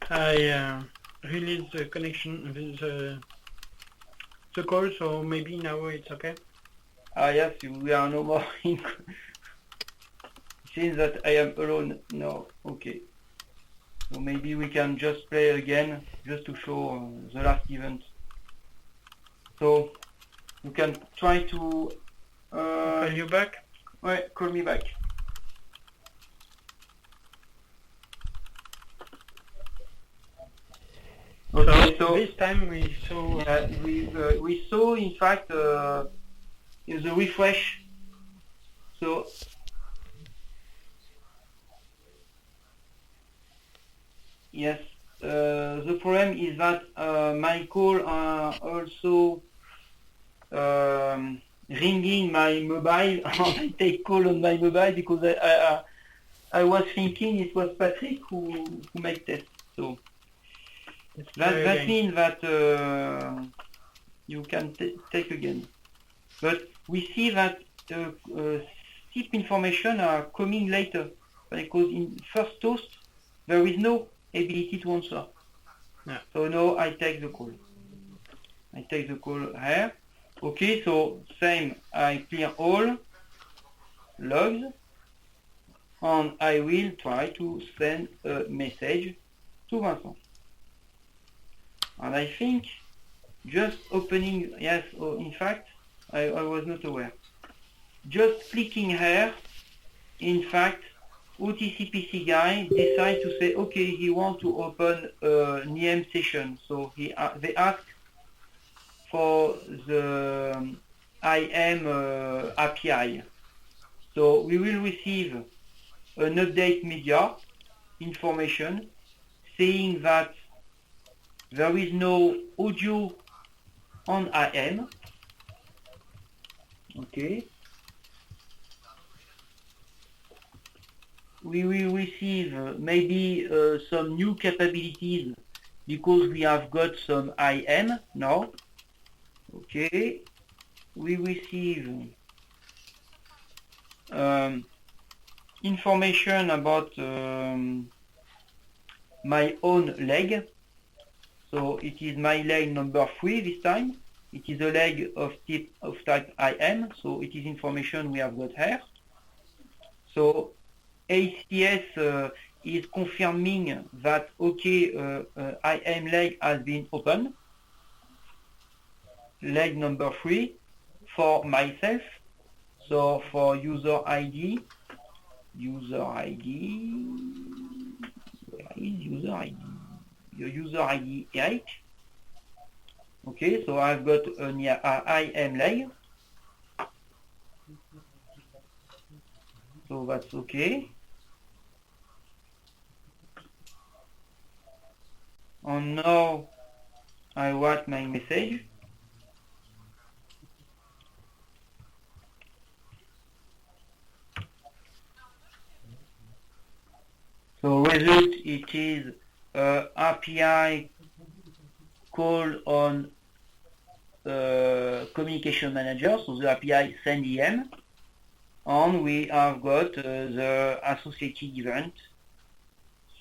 I release the connection with the call, so maybe now it's okay. Ah yes, we are no more in. Since that I am alone now, okay. So maybe we can just play again, just to show the last event. So you can try to Call you back? ouais, call me back. Okay, so this time we saw yeah, we saw in fact in the refresh. So yes, the problem is that my call are also ringing my mobile. I take call on my mobile because I was thinking it was Patrick who made test. So that means that you can take again. But we see that SIP information are coming later because in first toast there is no ability to answer. Yeah. So now I take the call. I take the call here. Okay, so same, I clear all logs and I will try to send a message to Vincent. And I think just opening, yes, oh, in fact, I was not aware. Just clicking here, in fact, OTCPC guy decide to say, okay, he wants to open a NIEM session. So they ask for the IM API. So we will receive an update media information saying that there is no audio on IM. Okay. We will receive maybe some new capabilities because we have got some IM now. Okay. We receive information about my own leg. So it is my leg number 3 this time. It is a leg of type IM, so it is information we have got here. So ACS is confirming that okay, IM leg has been opened. Leg number 3 for myself. So for user ID, where is user ID? Your user ID 8. Okay, so I've got an IM leg. So that's okay. And now I write my message. So result, it is API call on communication manager, so the API send EM, and we have got the associated event.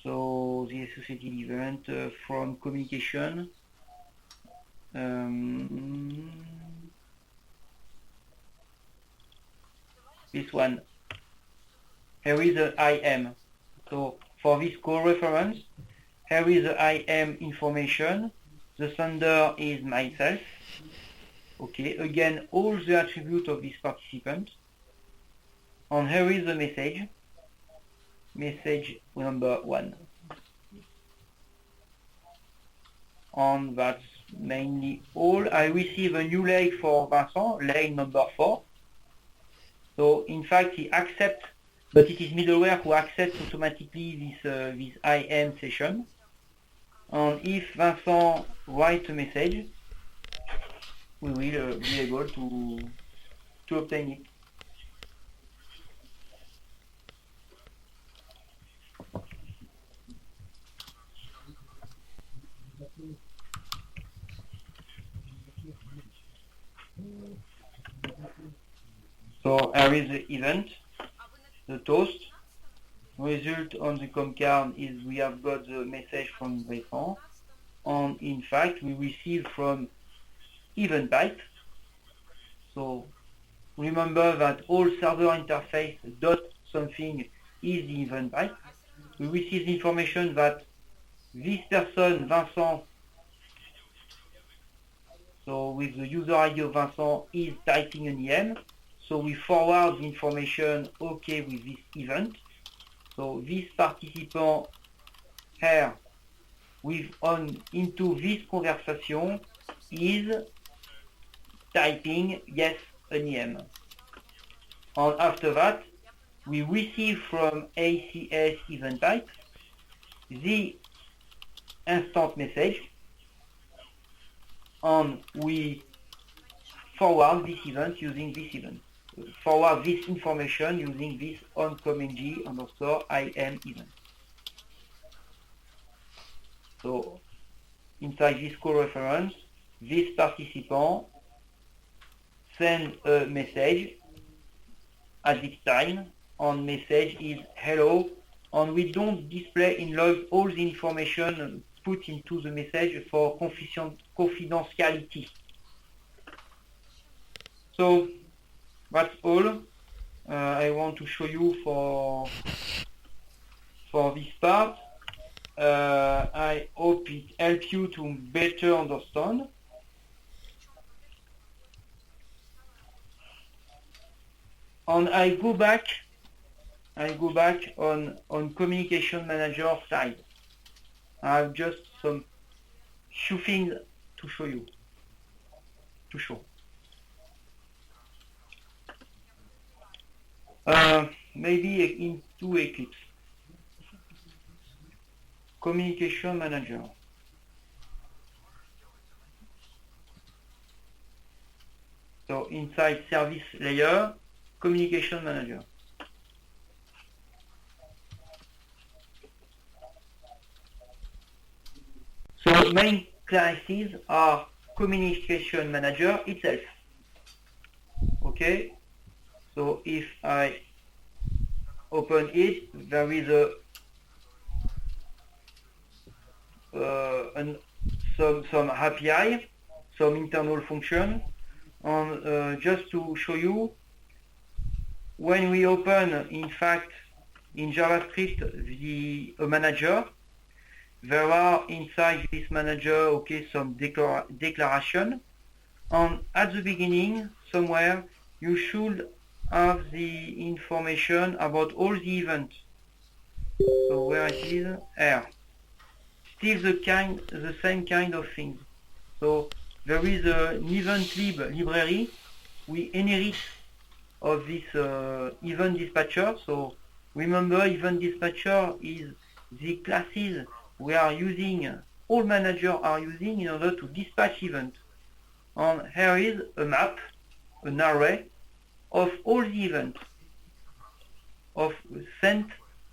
So the associated event from communication. This one. Here is the IM. So for this call reference, here is the IM information. The sender is myself. Okay, again, all the attributes of this participant. And here is the message. Message number 1. And that's mainly all. I receive a new leg for Vincent, leg number 4. So in fact, he accepts, but it is middleware who accepts automatically this IM session. And if Vincent writes a message, we will be able to obtain it. So here is the event, the toast. Result on the com card is we have got the message from Vincent, and in fact we receive from event pipe. So remember that all server interface dot something is the event type. We receive the information that this person, Vincent, so with the user ID of Vincent, is typing an EM. So we forward the information OK with this event. So this participant here into this conversation is typing yes an EM. And after that, we receive from ACS event type the instant message, and we forward this event using this event. Forward this information using this onComMG underscore IM event. So inside this call reference, this participant sends a message at this time, and message is hello, and we don't display in log all the information put into the message for confidentiality. So that's all I want to show you for this part. I hope it helps you to better understand. And I go back on Communication Manager side. I have just some few things to show you. Maybe into Eclipse. Communication Manager. So inside Service Layer, Communication Manager. So main classes are Communication Manager itself. Okay, so if I open it, there is some API, some internal function, and just to show you, when we open, in fact, in JavaScript, a manager, there are inside this manager, some declaration, and at the beginning, somewhere, you should have the information about all the events. So where it is? Here. Still the same kind of thing. So there is an event library. We inherit of this event dispatcher. So remember, event dispatcher is the classes we are using, all managers are using in order to dispatch events. And here is a map, an array of all the events sent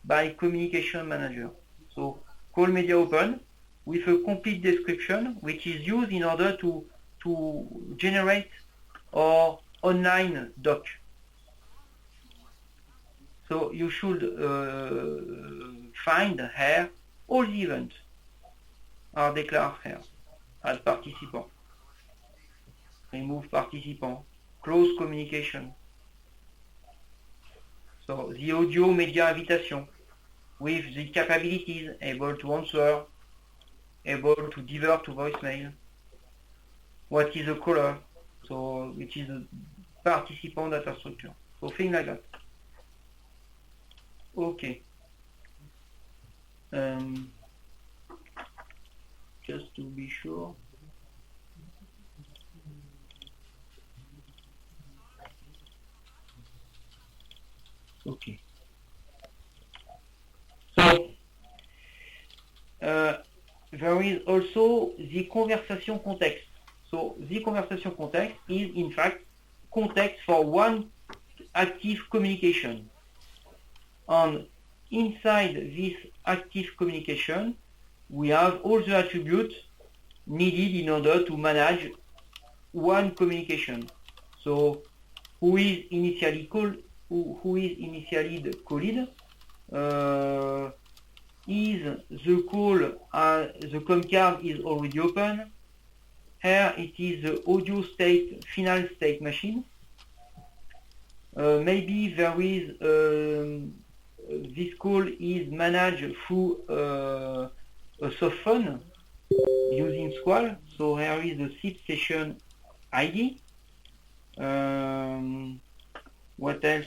by Communication Manager. So call media open with a complete description, which is used in order to generate our online doc. So you should find here all the events are declared here as participant. Remove participant. Close communication. So the audio media invitation with the capabilities able to answer, able to divert to voicemail. What is a caller? So which is a participant data structure. So things like that. Okay. Just to be sure. Okay. So there is also the conversation context. So the conversation context is in fact context for one active communication. And inside this active communication, we have all the attributes needed in order to manage one communication. So who is initially called? Who is initially the called? Is the call, the COM card is already open. Here it is the audio state, final state machine. Maybe there is this call is managed through a soft phone using Squall. So here is the SIP session ID. What else?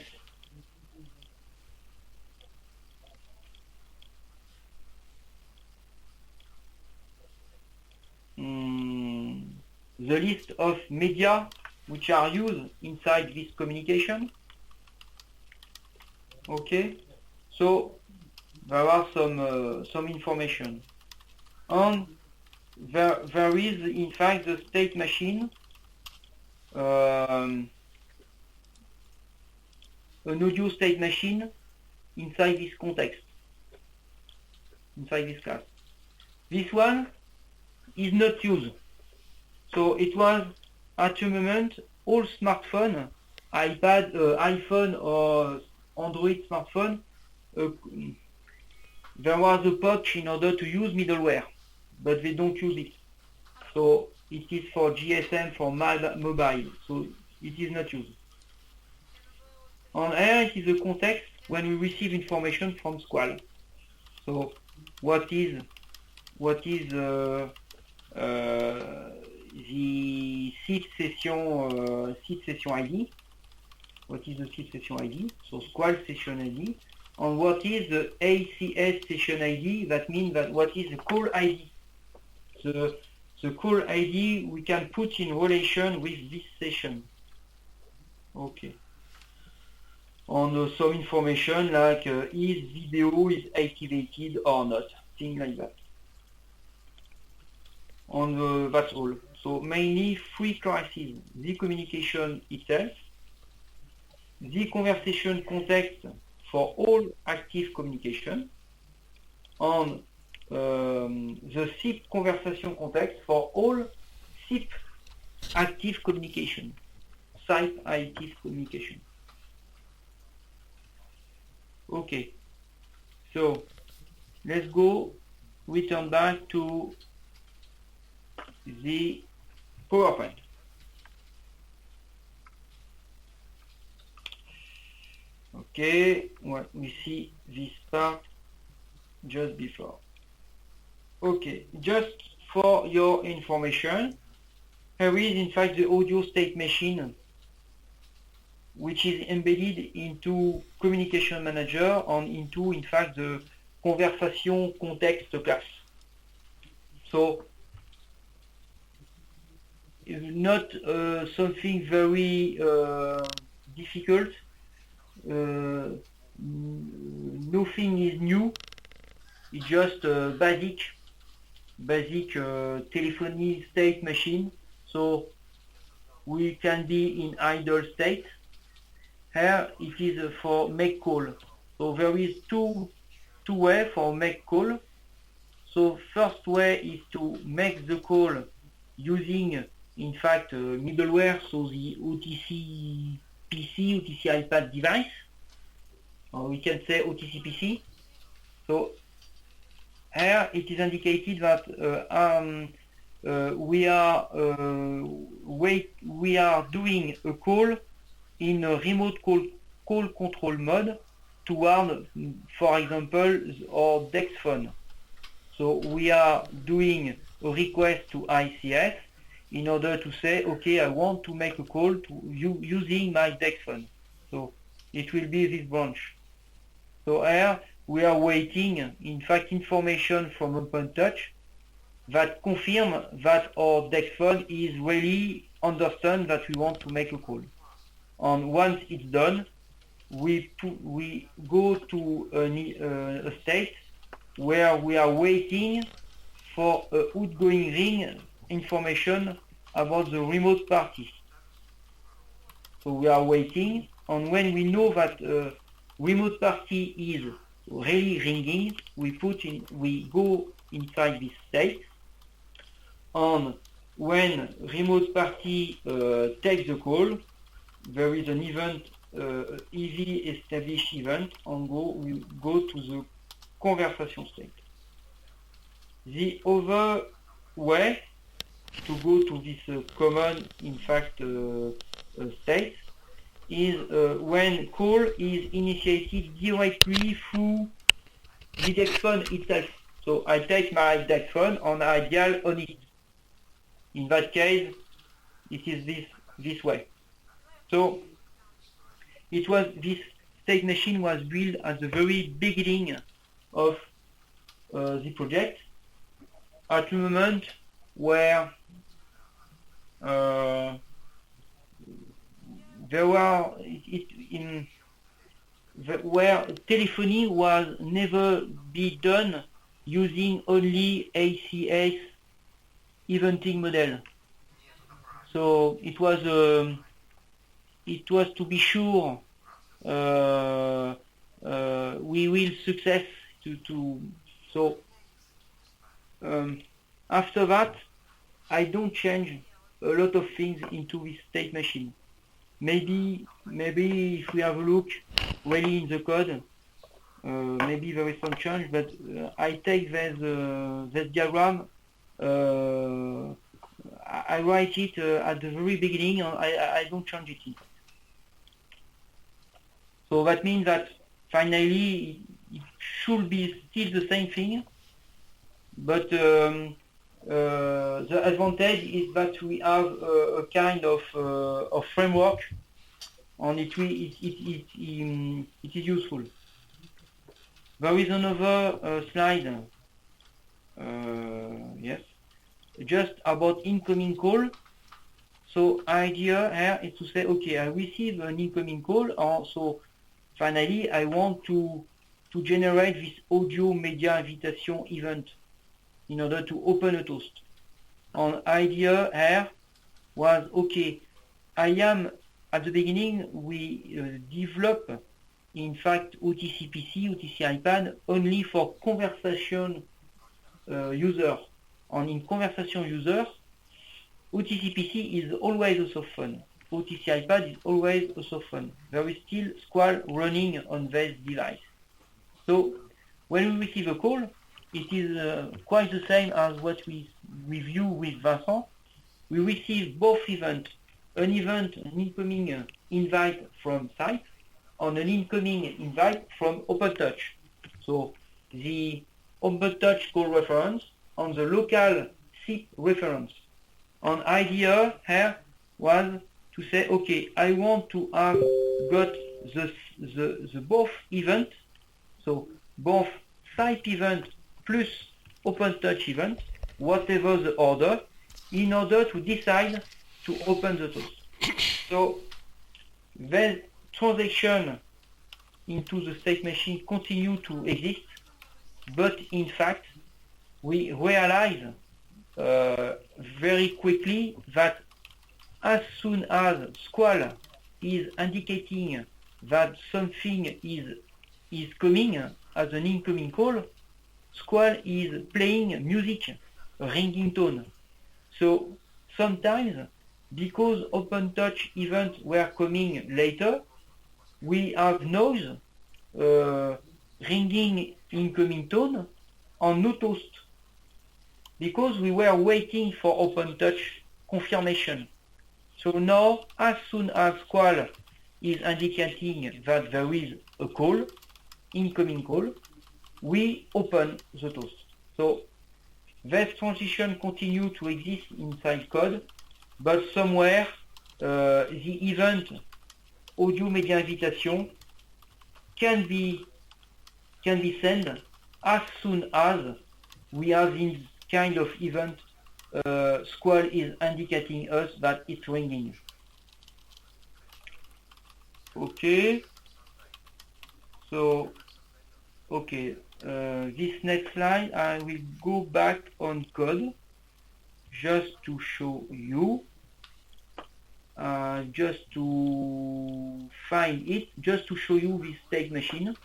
The list of media which are used inside this communication. Okay, so there are some information, and there is in fact the state machine, an audio state machine inside this context, inside this class. This one is not used. So it was at a moment all smartphone, iPad, iPhone or Android smartphone, there was a patch in order to use middleware, but they don't use it. So it is for GSM, for mobile, so it is not used. On here it is the context when we receive information from Squall. So what is the SIP session ID? What is the SIP session ID? So Squall session ID. And what is the ACS session ID? That means that what is the call ID? The call ID we can put in relation with this session. Okay. On some information like is video is activated or not, things like that. And that's all. So mainly three classes: the communication itself, the conversation context for all active communication, and the SIP conversation context for all SIP active communication, SIP active communication. Okay, so let's go return back to the PowerPoint. Okay, well, we see this part just before. Okay, just for your information, here is in fact the audio state machine which is embedded into Communication Manager and into in fact the conversation context class. So it's not something very difficult. Nothing is new. It's just a basic telephony state machine. So we can be in idle state. Here it is for make call. So there is two ways for make call. So first way is to make the call using in fact middleware, so the OTC PC, OTC iPad device, or we can say OTC PC. So here it is indicated that we are doing a call in a remote call control mode toward, for example, our DEX phone. So we are doing a request to ICS in order to say, okay, I want to make a call to you using my DEX phone. So it will be this branch. So here we are waiting, in fact, information from OpenTouch that confirm that our DEX phone is really understand that we want to make a call. And once it's done, we go to a state where we are waiting for outgoing ring information about the remote party. So we are waiting, and when we know that remote party is really ringing, we go inside this state, and when remote party takes the call, there is an event, easy established event, and we go to the conversation state. The other way to go to this common, in fact, state is when call is initiated directly through the DEX phone itself. So I take my DEX phone and I dial on it. In that case, it is this way. So it was this state machine was built at the very beginning of the project, at the moment where where telephony was never be done using only ACS eventing model. So it was to be sure we will success so after that I don't change a lot of things into this state machine. Maybe if we have a look really in the code, maybe there is some change, but I take this diagram, I write it at the very beginning, and I don't change it. So that means that finally it should be still the same thing, but the advantage is that we have a kind of framework, and it is useful. There is another slide, yes, just about incoming call. So idea here is to say, okay, I receive an incoming call, and so finally I want to generate this audio media invitation event in order to open a toast. And idea here was, okay, I am at the beginning we develop in fact OTCPC, OTC-IPAD only for conversation users. And in conversation users, OTCPC is always a soft phone. OTC-IPAD is always a soft phone. There is still Squall running on this device. So when we receive a call, it is quite the same as what we review with Vincent. We receive both events, an incoming invite from site, and an incoming invite from OpenTouch. So the OpenTouch call reference on the local SIP reference. An idea here was to say, okay, I want to have got the both event, so both site event plus OpenTouch event, whatever the order, in order to decide to open the toast. So the transaction into the state machine continue to exist, but in fact we realize very quickly that as soon as Squall is indicating that something is coming as an incoming call, Squall is playing music, ringing tone. So sometimes, because OpenTouch events were coming later, we have noise, ringing incoming tone, and no toast, because we were waiting for OpenTouch confirmation. So now, as soon as Squall is indicating that there is a call, incoming call, we open the toast. So this transition continues to exist inside code, but somewhere the event audio media invitation can be sent as soon as we have this kind of event. Squall is indicating us that it's ringing. Okay. So, okay. This next slide, I will go back on code just to show you, just to find it, just to show you this state machine.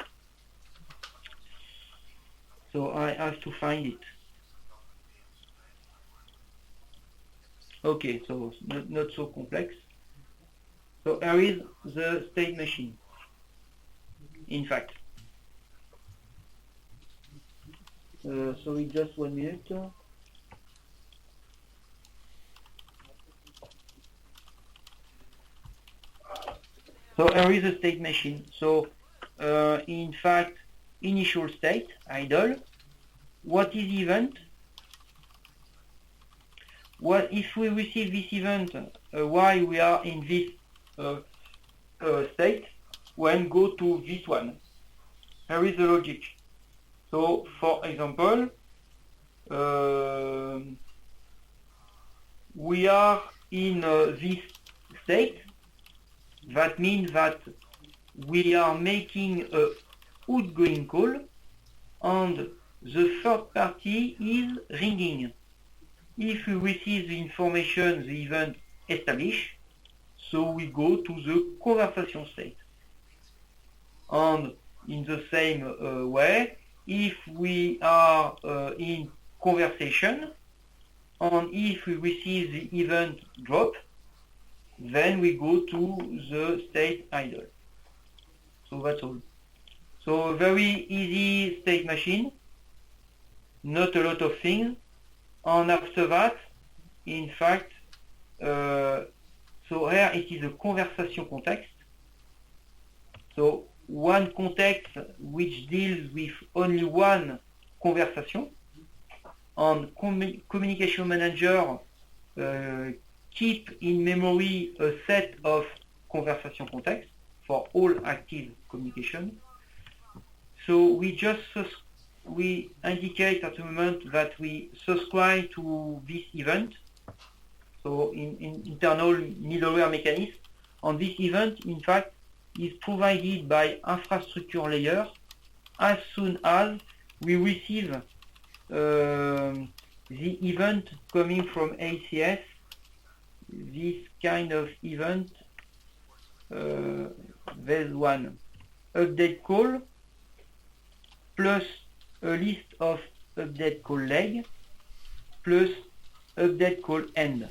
So I have to find it. Okay, so not so complex. So here is the state machine, in fact. Sorry, just 1 minute. So here is a state machine. So in fact, initial state, idle. What is event? What if we receive this event while we are in this state? When go to this one, here is the logic. So for example, we are in this state. That means that we are making a outgoing call and the third party is ringing. If we receive the information, the event established, so we go to the conversation state. And in the same way, if we are in conversation and if we receive the event drop, then we go to the state idle. So that's all. So a very easy state machine, not a lot of things. And after that, in fact, so here it is a conversation context. So one context which deals with only one conversation. And communication manager keep in memory a set of conversation context for all active communication. So we indicate at the moment that we subscribe to this event. So in internal middleware mechanism, and this event, in fact, is provided by infrastructure layer as soon as we receive the event coming from ACS. This kind of event, there's one update call plus a list of update call leg plus update call end.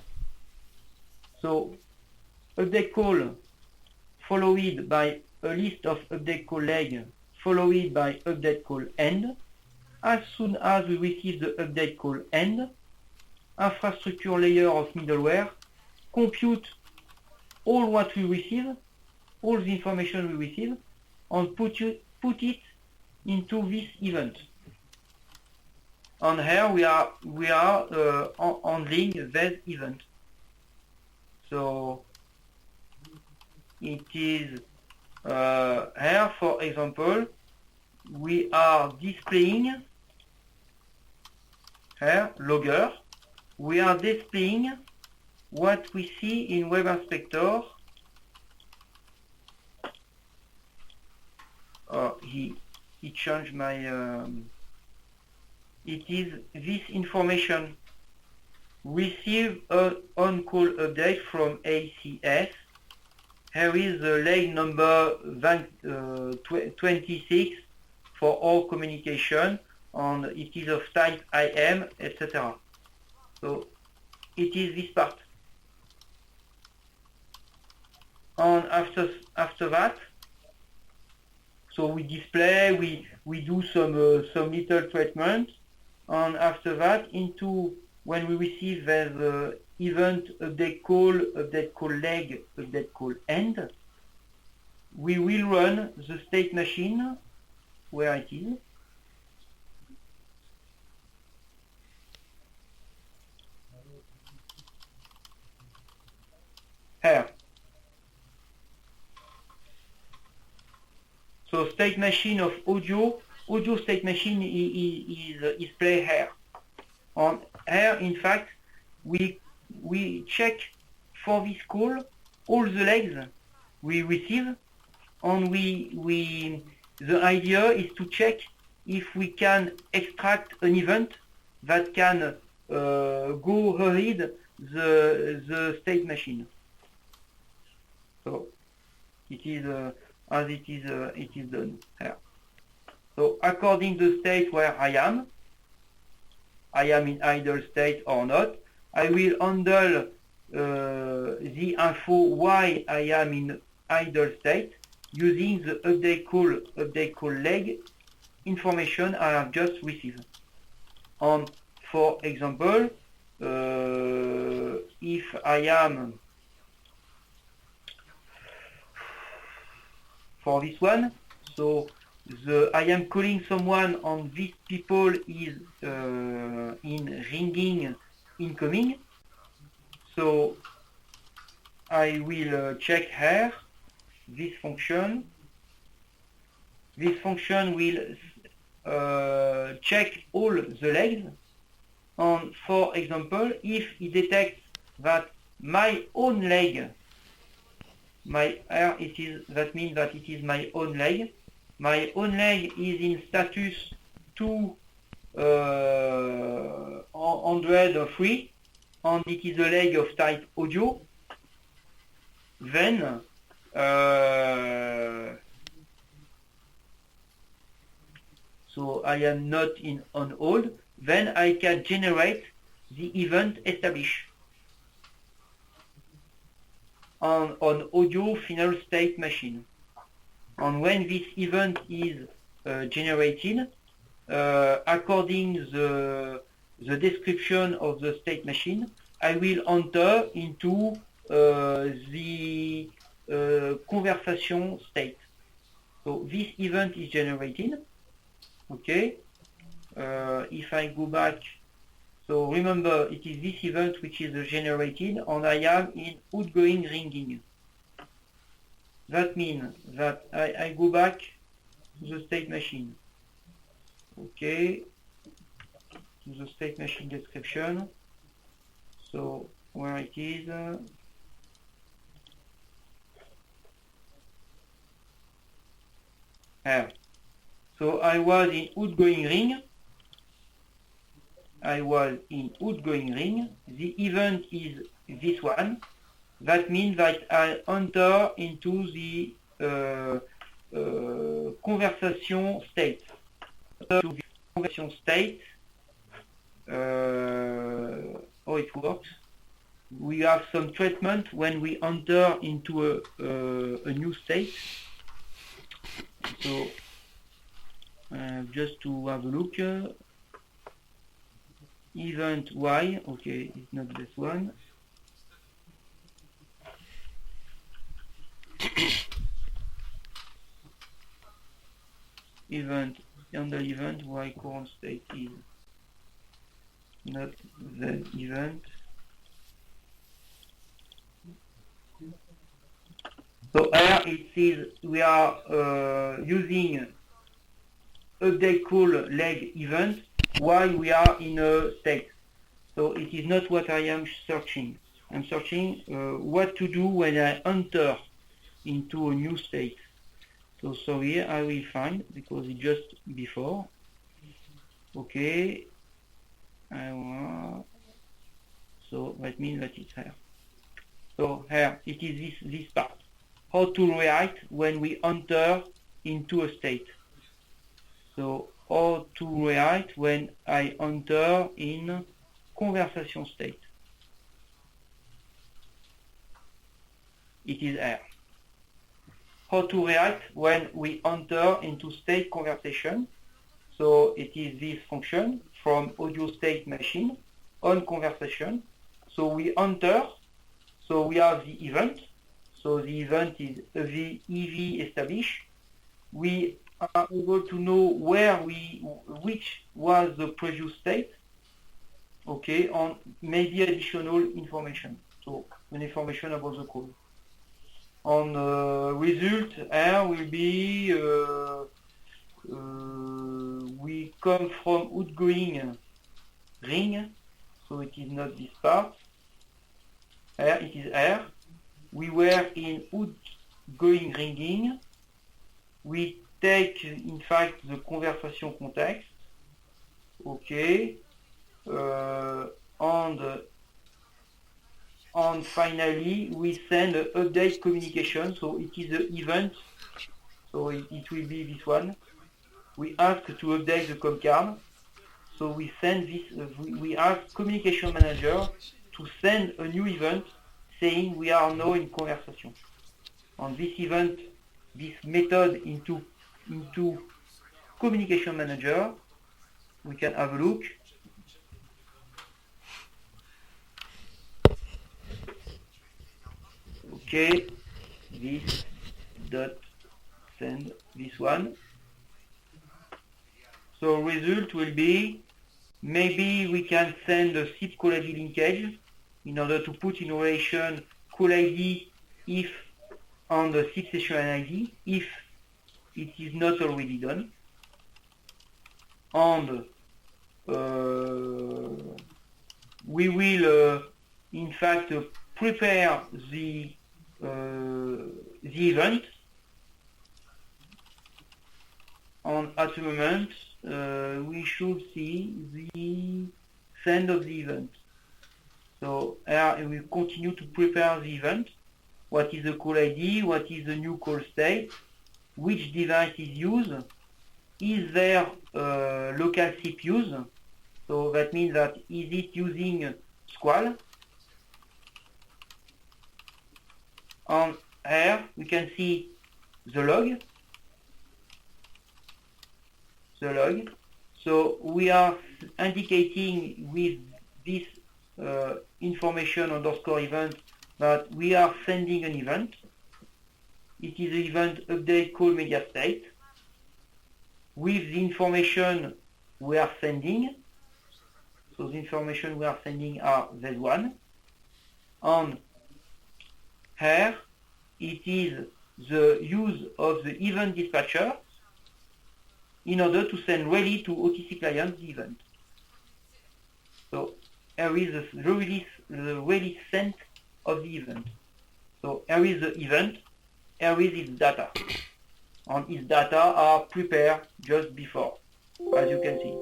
So update call followed by a list of update call leg followed by update call end. As soon as we receive the update call end, infrastructure layer of middleware compute all what we receive, all the information we receive, and put it into this event. And here we are handling this event. So it is here, for example, we are displaying here logger. We are displaying what we see in Web Inspector. He changed my. It is this information. Receive an on-call update from ACS. Here is the leg number 26 for all communication, and it is of type IM, etc. So it is this part. And after that, so we display, we do some little treatment, and after that, into when we receive the event update call leg, update call end, we will run the state machine where it is. Here. So state machine of audio state machine is play here. On here, in fact, we check for this call all the legs we receive, and the idea is to check if we can extract an event that can go ahead the state machine. So it is as it is done here. So according to the state where I am in idle state or not, I will handle the info why I am in idle state using the update call leg information I have just received. And for example, if I am for this one. So I am calling someone and this people is in ringing incoming. So I will check here this function. This function will check all the legs. And for example, if it detects that my own leg, that means that it is my own leg. My own leg is in status 203, and it is a leg of type audio. Then so I am not on hold. Then I can generate the event established on audio final state machine. And when this event is generated, according the description of the state machine, I will enter into the conversation state. So this event is generated. Okay. If I go back, so remember it is this event which is generated, and I am in outgoing ringing. That means that I go back to the state machine. Okay, to the state machine description. So where it is, here. So I was in outgoing ring. The event is this one. That means that I enter into the conversation state. Conversation state, how it works. We have some treatment when we enter into a new state. So just to have a look, event Y, okay, it's not this one. Event, under event, Y current state is not the event. So here it says we are using update call leg event while we are in a state. So it is not what I am searching. I'm searching what to do when I enter into a new state. So sorry, I will find, because it's just before. Okay. So that means that it's here. So here it is this part. How to react when we enter into a state. So how to react when I enter in conversation state. It is here. How to react when we enter into state conversation. So it is this function from audio state machine on conversation. So we enter, so we have the event. So the event is the EV established. We are able to know which was the previous state. Okay, and maybe additional information. So an information about the call. On result here will be we come from outgoing ring, so it is not this part. Here it is here. We were in outgoing ringing. We take in fact the conversation context. Okay, and finally we send an update communication. So it is the event. So it will be this one. We ask to update the com card. So we send this. We ask communication manager to send a new event saying we are now in conversation. On this event, this method into communication manager, we can have a look. Okay, this dot send this one. So result will be, maybe we can send a SIP call ID linkage in order to put in relation call ID if on the SIP session ID, if it is not already done. And we will in fact prepare the event, and at the moment we should see the send of the event. So here we continue to prepare the event. What is the call ID? What is the new call state? Which device is used? Is there local SIP use? So that means that is it using Squall? And here we can see the log. So we are indicating with this information underscore event that we are sending an event. It is the event update call media state with the information we are sending. So the information we are sending are this one. And here it is the use of the event dispatcher in order to send ready to OTC client the event. So here is the release sent of the event. So here is the event, here is its data. And its data are prepared just before, as you can see.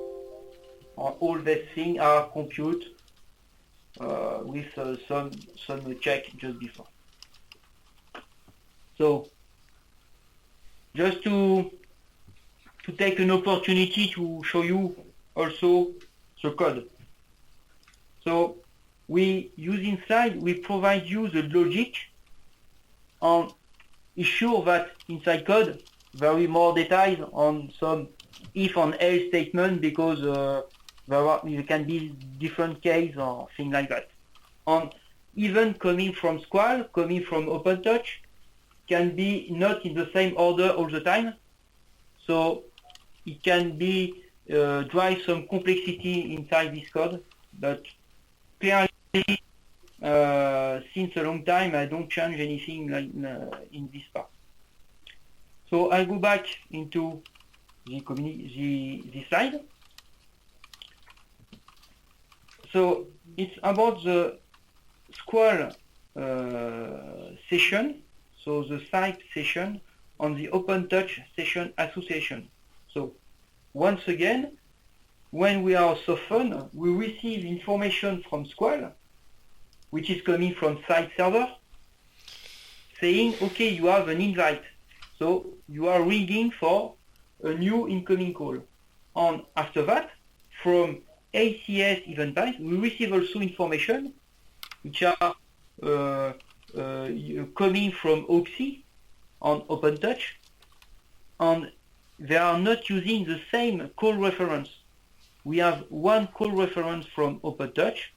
And all these things are computed with some check just before. So just to take an opportunity to show you also the code. So we use inside, we provide you the logic, and it's sure that inside code there is more details on some if and else statement, because there can be different case or things like that. And even coming from Squall, coming from OpenTouch, can be not in the same order all the time. So it can be drive some complexity inside this code, but clearly since a long time I don't change anything like in this part. So I go back into the slide. So it's about the Squall session, so the site session on the OpenTouch session association. So once again, when we are soften, we receive information from Squall, which is coming from site server, saying, okay, you have an invite. So you are ringing for a new incoming call. And after that, from ACS event type, we receive also information which are coming from Oxy on OpenTouch, and they are not using the same call reference. We have one call reference from OpenTouch,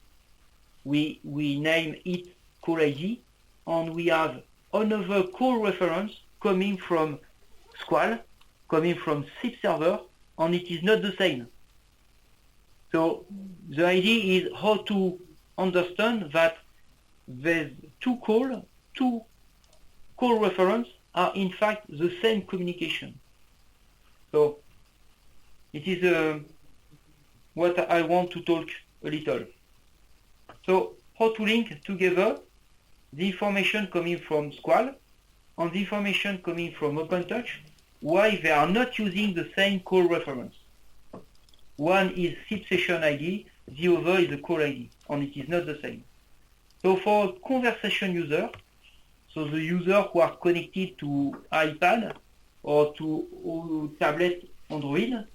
we name it call ID, and we have another call reference coming from Squall, coming from SIP server, and it is not the same. So the idea is how to understand that these two call reference are in fact the same communication. So it is what I want to talk a little. So how to link together the information coming from Squall and the information coming from OpenTouch, why they are not using the same call reference. One is SIP session ID, the other is the call ID, and it is not the same. So for conversation user, so the user who are connected to iPad or to tablet Android,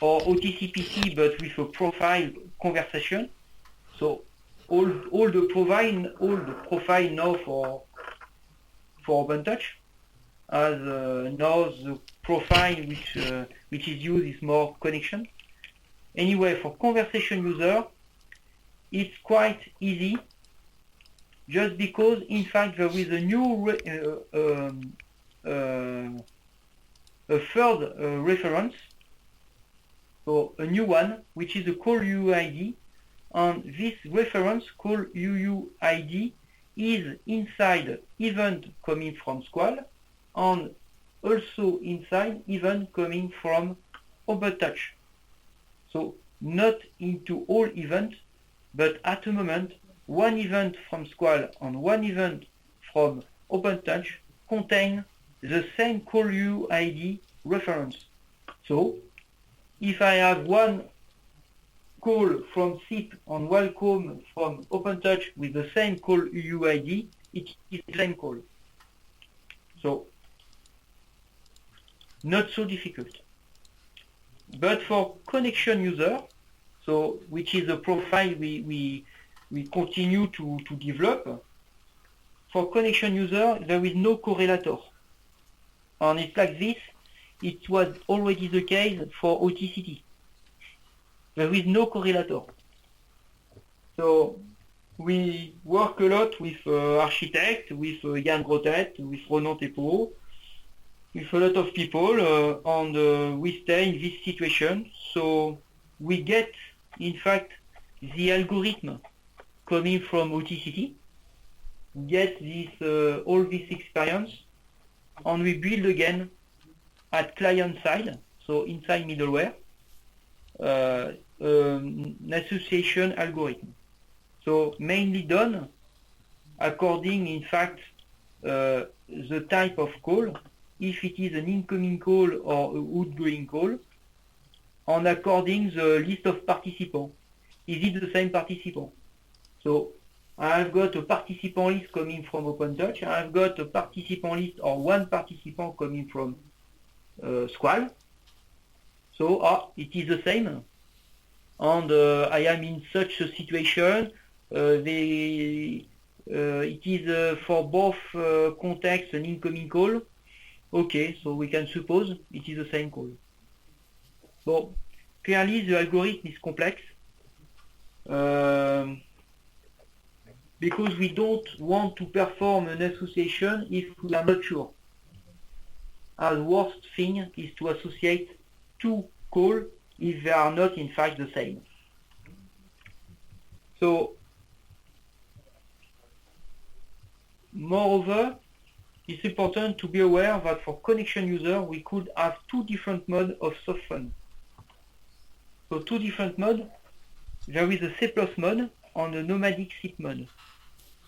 or OTC PC but with a profile conversation, so all the profile now for OpenTouch, as now the profile which is used is more connection. Anyway, for conversation user, it's quite easy, just because in fact there is a new a third reference, so a new one, which is a call UUID, and this reference call UUID is inside event coming from Squall and also inside event coming from OpenTouch. So not into all events, but at the moment, one event from Squall and one event from OpenTouch contain the same call UUID reference. So if I have one call from SIP and one call from OpenTouch with the same call UUID, it is the same call. So not so difficult. But for connection user, so which is a profile we continue to develop, for connection user there is no correlator. And it's like this, it was already the case for OTCT. There is no correlator. So we work a lot with architects, with Jan Grotet, with Ronan Tepo, with a lot of people, and we stay in this situation. So we get, in fact, the algorithm coming from OTCT, get this all this experience, and we build again at client side, so inside middleware, an association algorithm. So mainly done according, in fact, the type of call, if it is an incoming call or an outgoing call, and according the list of participants. Is it the same participant? So I've got a participant list coming from OpenTouch, I've got a participant list or one participant coming from Squall. So it is the same. And I am in such a situation. It is for both contexts an incoming call. Okay, so we can suppose it is the same call. So clearly the algorithm is complex because we don't want to perform an association if we are not sure. The worst thing is to associate two calls if they are not in fact the same. So moreover, it's important to be aware that for connection user we could have two different modes of softphone. So two different modes. There is a C+ mode and a nomadic SIP mode.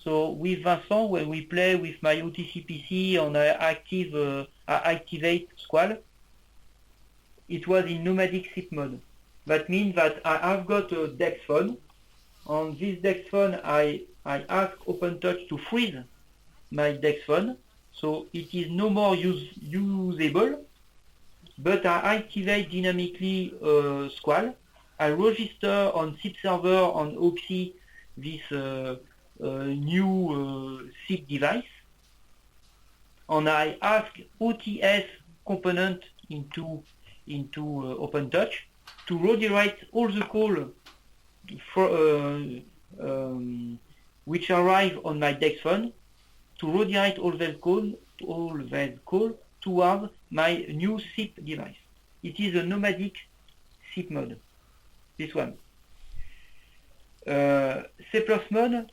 So with Vincent, when we play with my OTC PC and I activate Squall, it was in nomadic SIP mode. That means that I have got a DEX phone. On this DEX phone, I ask OpenTouch to freeze my DEX phone, so it is no more usable. But I activate dynamically Squall. I register on SIP server on Oxy this new SIP device, and I ask OTS component into OpenTouch to redirect all the calls which arrive on my DEX phone, to redirect all those calls towards my new SIP device. It is a nomadic SIP mode, this one. C+ mode,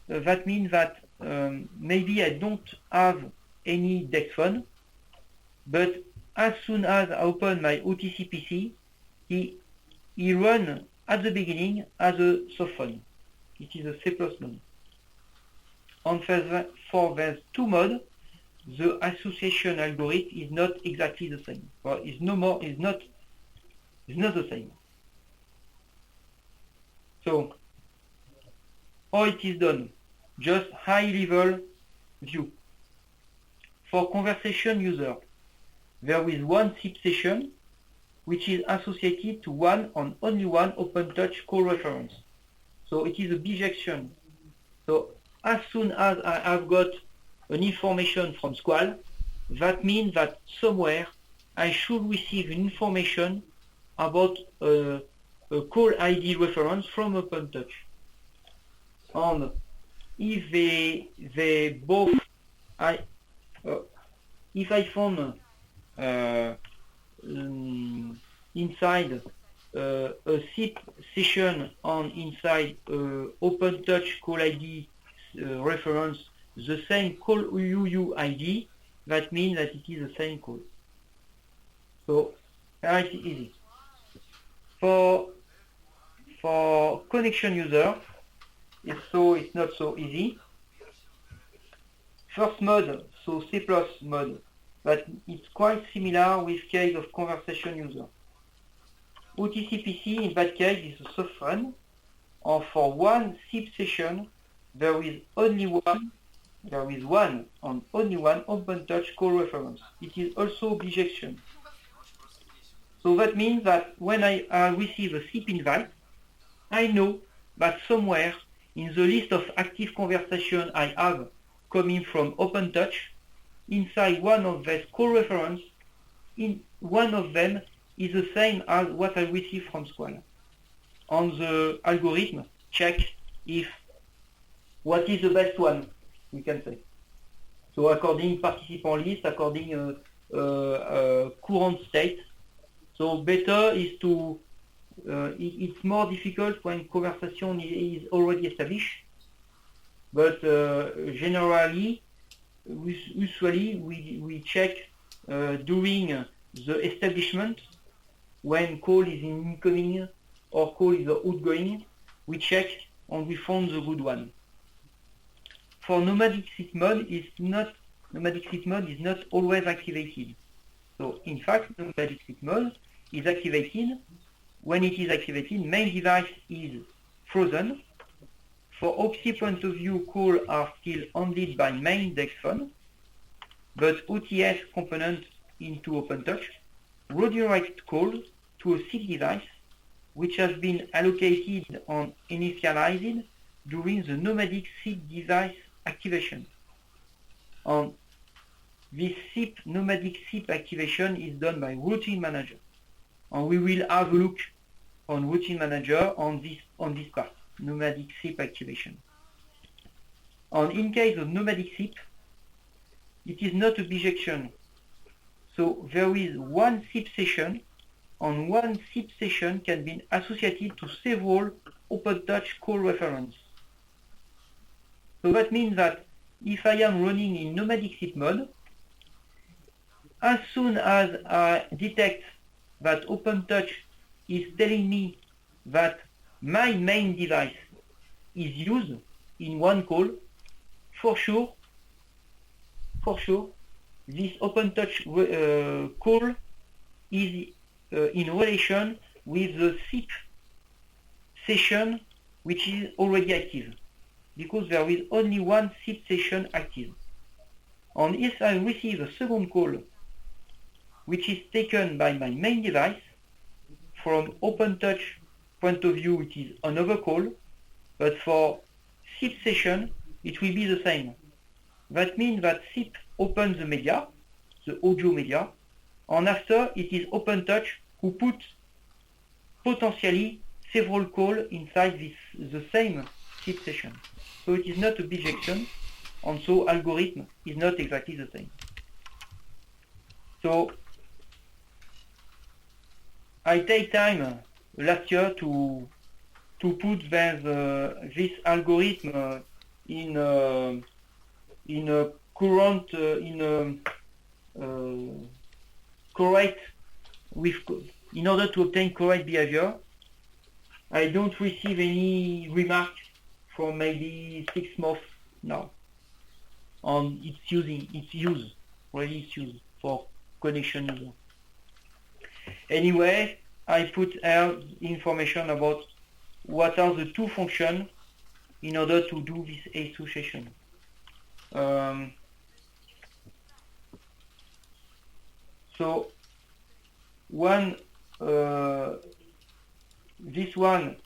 that means that maybe I don't have any DEX phone, but as soon as I open my OTC PC, he runs at the beginning as a softphone. It is a C+ mode. And for these two modes, the association algorithm is not exactly the same. Well, it's not the same. So how it is done? Just high level view. For conversation user, there is one SIP session which is associated to one and only one OpenTouch call reference. So it is a bijection. So as soon as I have got an information from Squall, that means that somewhere I should receive information about a call ID reference from OpenTouch. And if they both, if I found inside a SIP session on inside OpenTouch call ID reference the same call UU ID, that means that it is the same call. So it's easy. For connection user, it's not so easy. First mode, so C+ mode, but it's quite similar with case of conversation user. OTCPC in that case is a soft run, or for one SIP session there is one and only one OpenTouch call reference. It is also bijection. So that means that when I receive a SIP invite, I know that somewhere in the list of active conversation I have coming from OpenTouch, inside one of these call reference, in one of them is the same as what I receive from Squall. On the algorithm, check if what is the best one, we can say. So according participant list, according current state. So better is to, it's more difficult when conversation is already established, but generally, usually we check during the establishment, when call is incoming or call is outgoing, we check and we found the good one. For nomadic SIP mode is not always activated. So in fact, nomadic SIP mode is activated. When it is activated, main device is frozen. For OPC point of view, calls are still handled by main DEX phone, but OTS component into OpenTouch redirect calls to a SIP device which has been allocated and initialized during the nomadic SIP device activation. And this nomadic SIP activation is done by Routine Manager. And we will have a look on Routine Manager on this part, nomadic SIP activation. And in case of nomadic SIP, it is not a bijection. So there is one SIP session, and one SIP session can be associated to several OpenTouch call references. So that means that if I am running in nomadic SIP mode, as soon as I detect that OpenTouch is telling me that my main device is used in one call, for sure, this OpenTouch call is in relation with the SIP session which is already active, because there is only one SIP session active. And if I receive a second call which is taken by my main device, from OpenTouch point of view it is another call, but for SIP session it will be the same. That means that SIP opens the media, the audio media, and after it is OpenTouch who puts potentially several calls inside the same SIP session. So it is not a bijection, and so algorithm is not exactly the same. So I take time last year to put this algorithm in a current correct in order to obtain correct behavior. I don't receive any remark for maybe 6 months now on its use for connection user. Anyway, I put here information about what are the two functions in order to do this association. So one, this one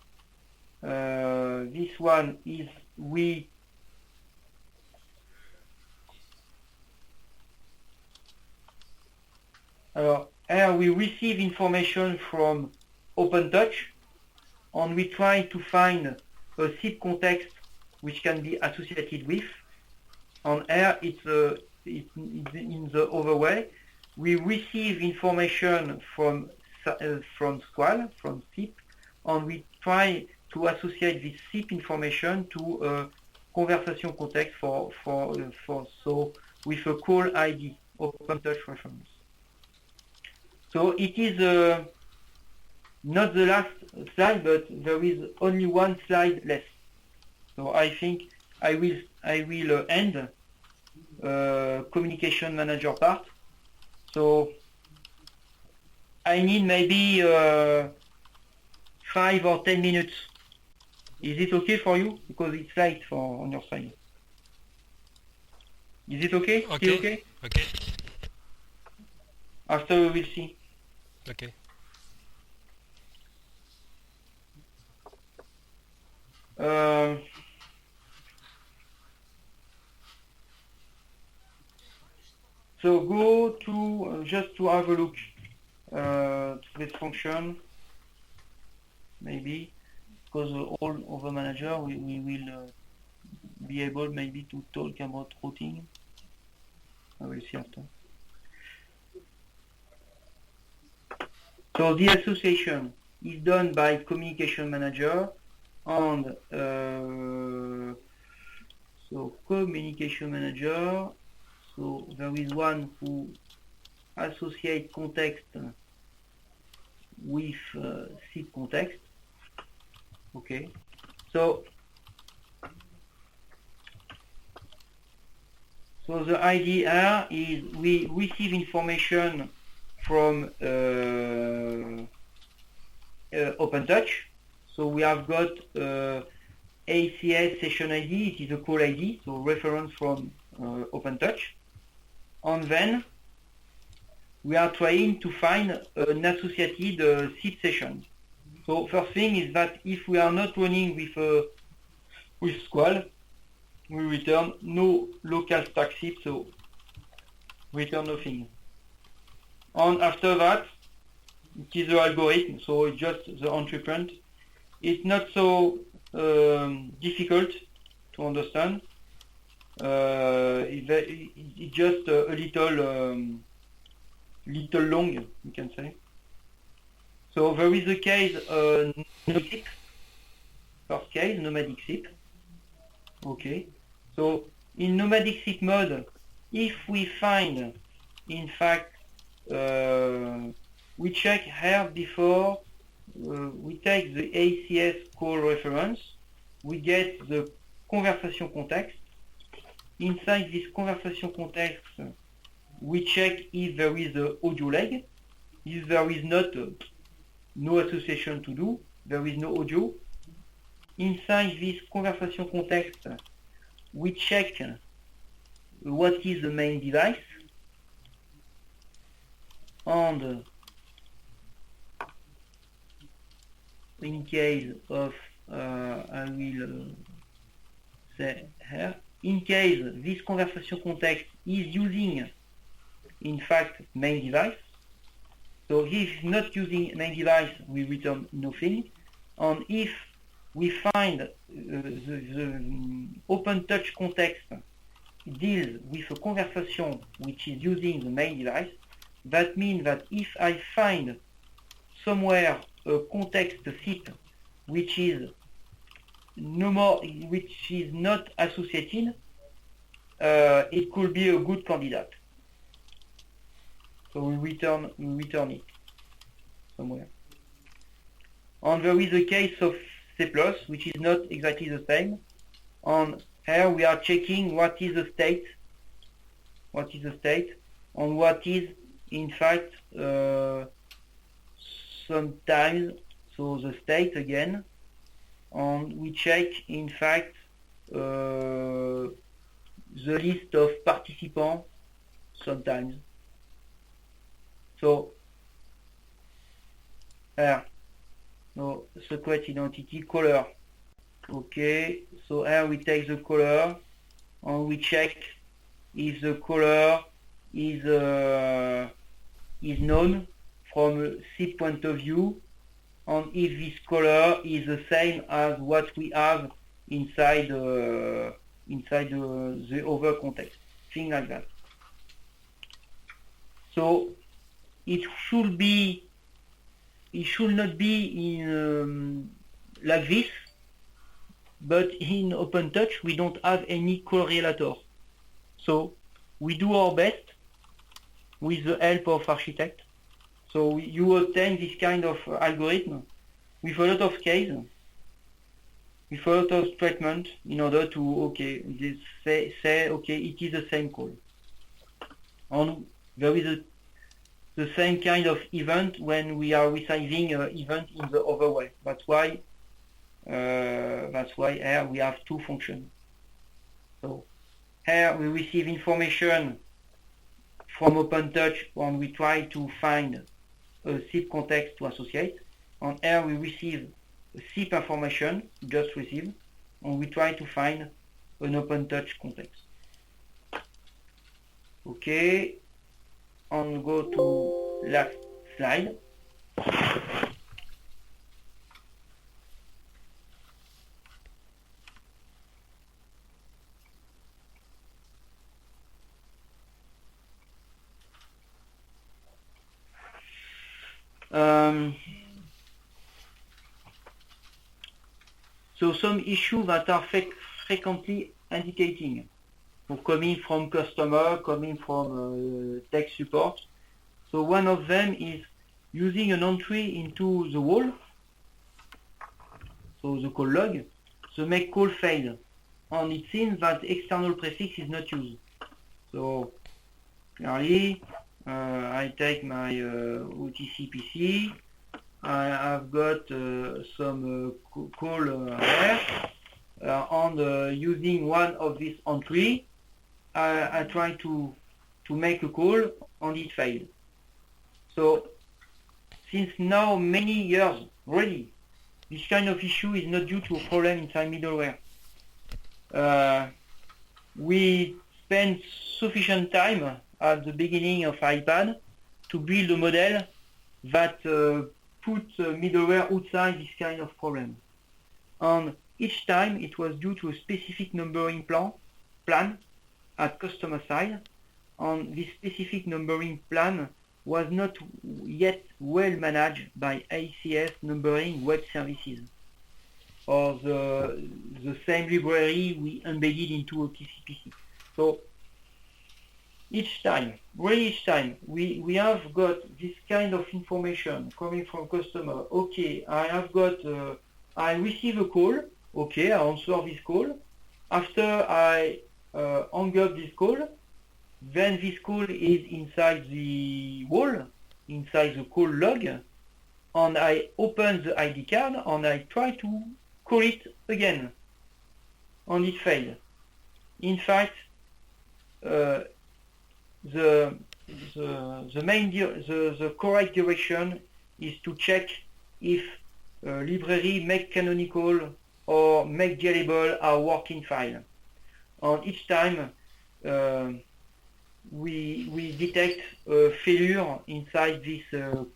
is here we receive information from OpenTouch, and we try to find a SIP context which can be associated with. And here it's in the other way. we receive information from Squall, from SIP, and we try to associate this SIP information to a conversation context so with a call ID, OpenTouch reference. So it is not the last slide, but there is only one slide left. So I think I will end communication manager part. So I need maybe 5 or 10 minutes. Is it okay for you? Because it's late on your side. Is it okay? Okay. Still okay? Okay. After we will see. Okay. So go to just to have a look to this function, maybe, because all of the manager we will be able maybe to talk about routing. I will see after. So the association is done by communication manager, and so communication manager. So there is one who associate context with SIP context. Okay. So the idea is we receive information from OpenTouch. So we have got ACS session ID, it is a call ID, so reference from OpenTouch. And then we are trying to find an associated SIP session. So first thing is that if we are not running with Squall, we return no local stack SIP, so return nothing. And after that, it is the algorithm, so it's just the entry point. It's not so difficult to understand. It's just a little long, you can say. So there is a case nomadic SIP. First case, nomadic SIP. Okay. So in nomadic SIP mode, if we find, in fact, we check here before we take the ACS call reference, we get the conversation context. Inside this conversation context, we check if there is an audio leg. If there is not, no association to do, there is no audio. Inside this conversation context, we check what is the main device, and in case of, I will say here, in case this conversation context is using, in fact, main device. So if not using main device, we return nothing. And if we find the OpenTouch context deals with a conversation which is using the main device, that means that if I find somewhere a context SIP which is not associated, it could be a good candidate. So we return it somewhere. And there is a case of C+, which is not exactly the same. And here we are checking what is the state, and what is, in fact, sometimes, so the state again, and we check, in fact, the list of participants sometimes. So, here, no, secret identity color. Okay, so here we take the color and we check if the color is known from a SIP point of view, and if this color is the same as what we have inside the other context, thing like that. So it should not be in like this, but in OpenTouch we don't have any call relator. So we do our best with the help of Architect. So you obtain this kind of algorithm with a lot of case, with a lot of treatment in order to say okay, it is the same call. And there is the same kind of event when we are resizing event in the other way. That's why here we have two functions. So here we receive information from OpenTouch and we try to find a SIP context to associate. And here we receive a SIP information, just received, and we try to find an OpenTouch context. Okay, and go to last slide. So some issues that are frequently indicating, so coming from customer, coming from tech support. So one of them is using an entry into the wall, so the call log, the make call failed, and it seems that external prefix is not used. So clearly, I take my OTC PC. I have got some call here, and using one of these entry, I try to make a call and it failed. So since now many years already, this kind of issue is not due to a problem inside middleware. We spent sufficient time at the beginning of iPad to build a model that put middleware outside this kind of problem. And each time it was due to a specific numbering plan at customer side, and this specific numbering plan was not yet well managed by ACS numbering web services, or the same library we embedded into OTCPC. So each time we have got this kind of information coming from customer. Okay, I receive a call. Okay, I answer this call. After I hang up this call, then this call is inside the wall, inside the call log, and I open the ID card and I try to call it again, and it failed. In fact, the correct direction is to check if library make canonical or make jailable are working fine. And each time we detect a failure inside this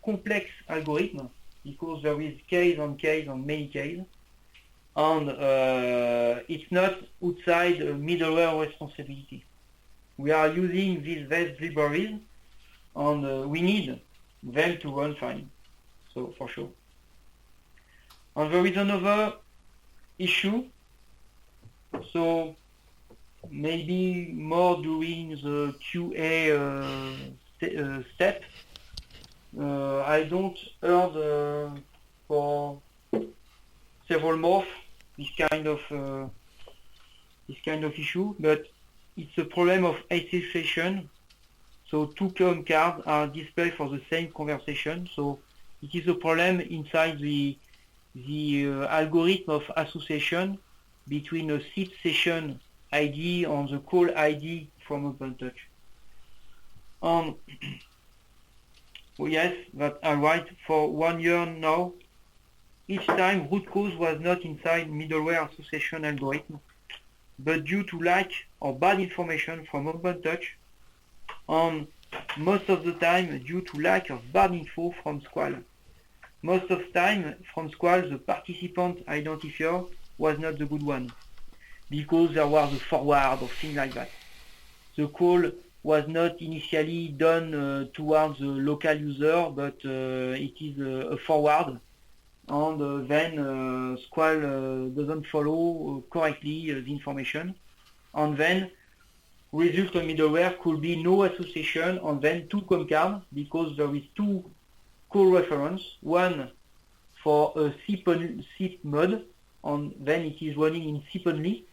complex algorithm, because there is case on many cases, and it's not outside middleware responsibility. We are using these vast libraries, and we need them to run fine, so for sure. And there is another issue, so maybe more during the QA step. I don't heard for several months this kind of issue, but it's a problem of association. So two COM cards are displayed for the same conversation. So it is a problem inside the algorithm of association between a SIP session ID and the call ID from OpenTouch. Well, yes, that I write for 1 year now. Each time root cause was not inside middleware association algorithm, but due to lack or bad information from OpenTouch, and most of the time due to lack of bad info from Squall. Most of the time from Squall the participant identifier was not the good one, because there was a forward or thing like that. The call was not initially done towards the local user, but it is a forward, and then Squall doesn't follow correctly the information, and then result of middleware could be no association and then two com cards, because there is two call reference, one for a SIP mode, and then it is running in SIP only,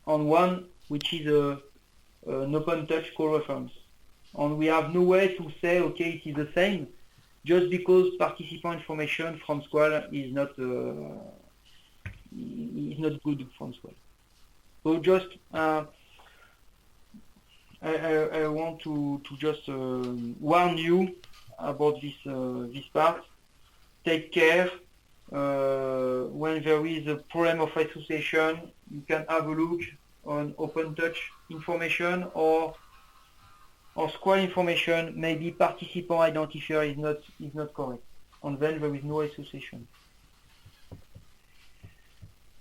and one which is an open touch call reference. And we have no way to say, okay, it is the same, just because participant information from Squall is not good from Squall. So just I want to just warn you about this part. Take care. When there is a problem of association, you can have a look on open touch information or Squall information. Maybe participant identifier is not correct, and then there is no association.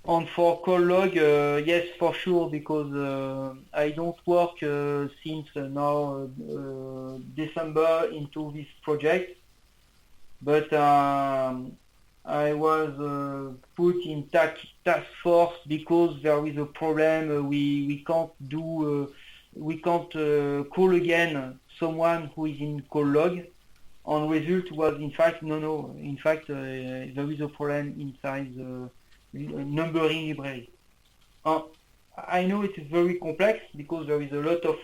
And for call log, yes, for sure, because I don't work since now December into this project, but I was put in task force because there is a problem. We can't do we can't call again someone who is in call log. And result was in fact no. In fact, there is a problem inside the numbering library. I know it is very complex because there is a lot of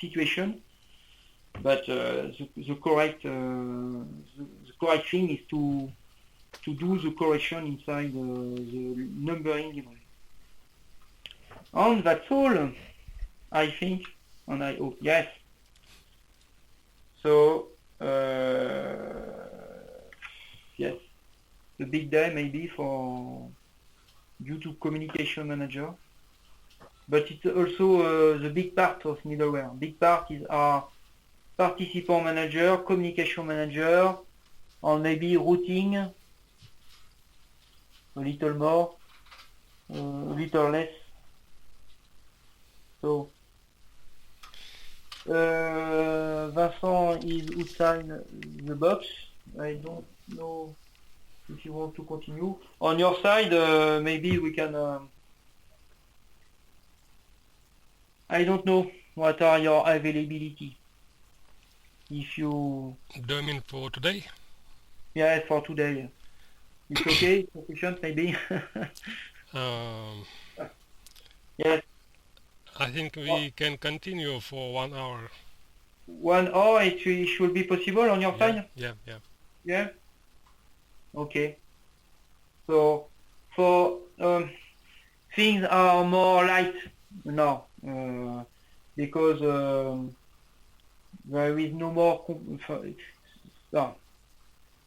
situation, but the correct thing is to do the correction inside the numbering library. And that's all, I think, and I hope. Yes. So yes, the big day maybe for due to communication manager, but it's also the big part of middleware. Big part is our participant manager, communication manager, and maybe routing a little more, a little less. So Vincent is outside the box. I don't know if you want to continue. On your side, maybe we can... I don't know what are your availability. If you... Do you mean for today? Yeah, for today. It's okay? Sufficient maybe? Yes. I think we can continue for 1 hour. 1 hour, it should be possible on your side? Yeah. Yeah? Okay. So, for things are more light now, because there is no more...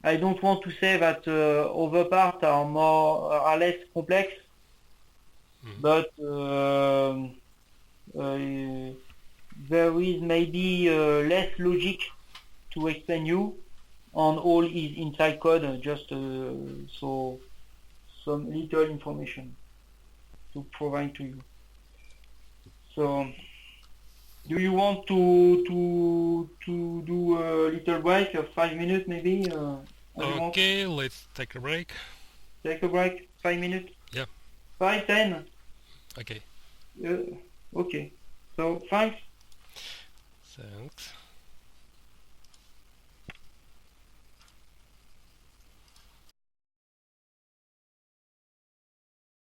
I don't want to say that other parts are less complex, but there is maybe less logic to explain you, and all is inside code, just so some little information to provide to you. So, do you want to do a little break of 5 minutes maybe? Okay, let's take a break. Take a break, 5 minutes? Yeah. 5, 10? Okay. Okay. So, thanks. Thanks.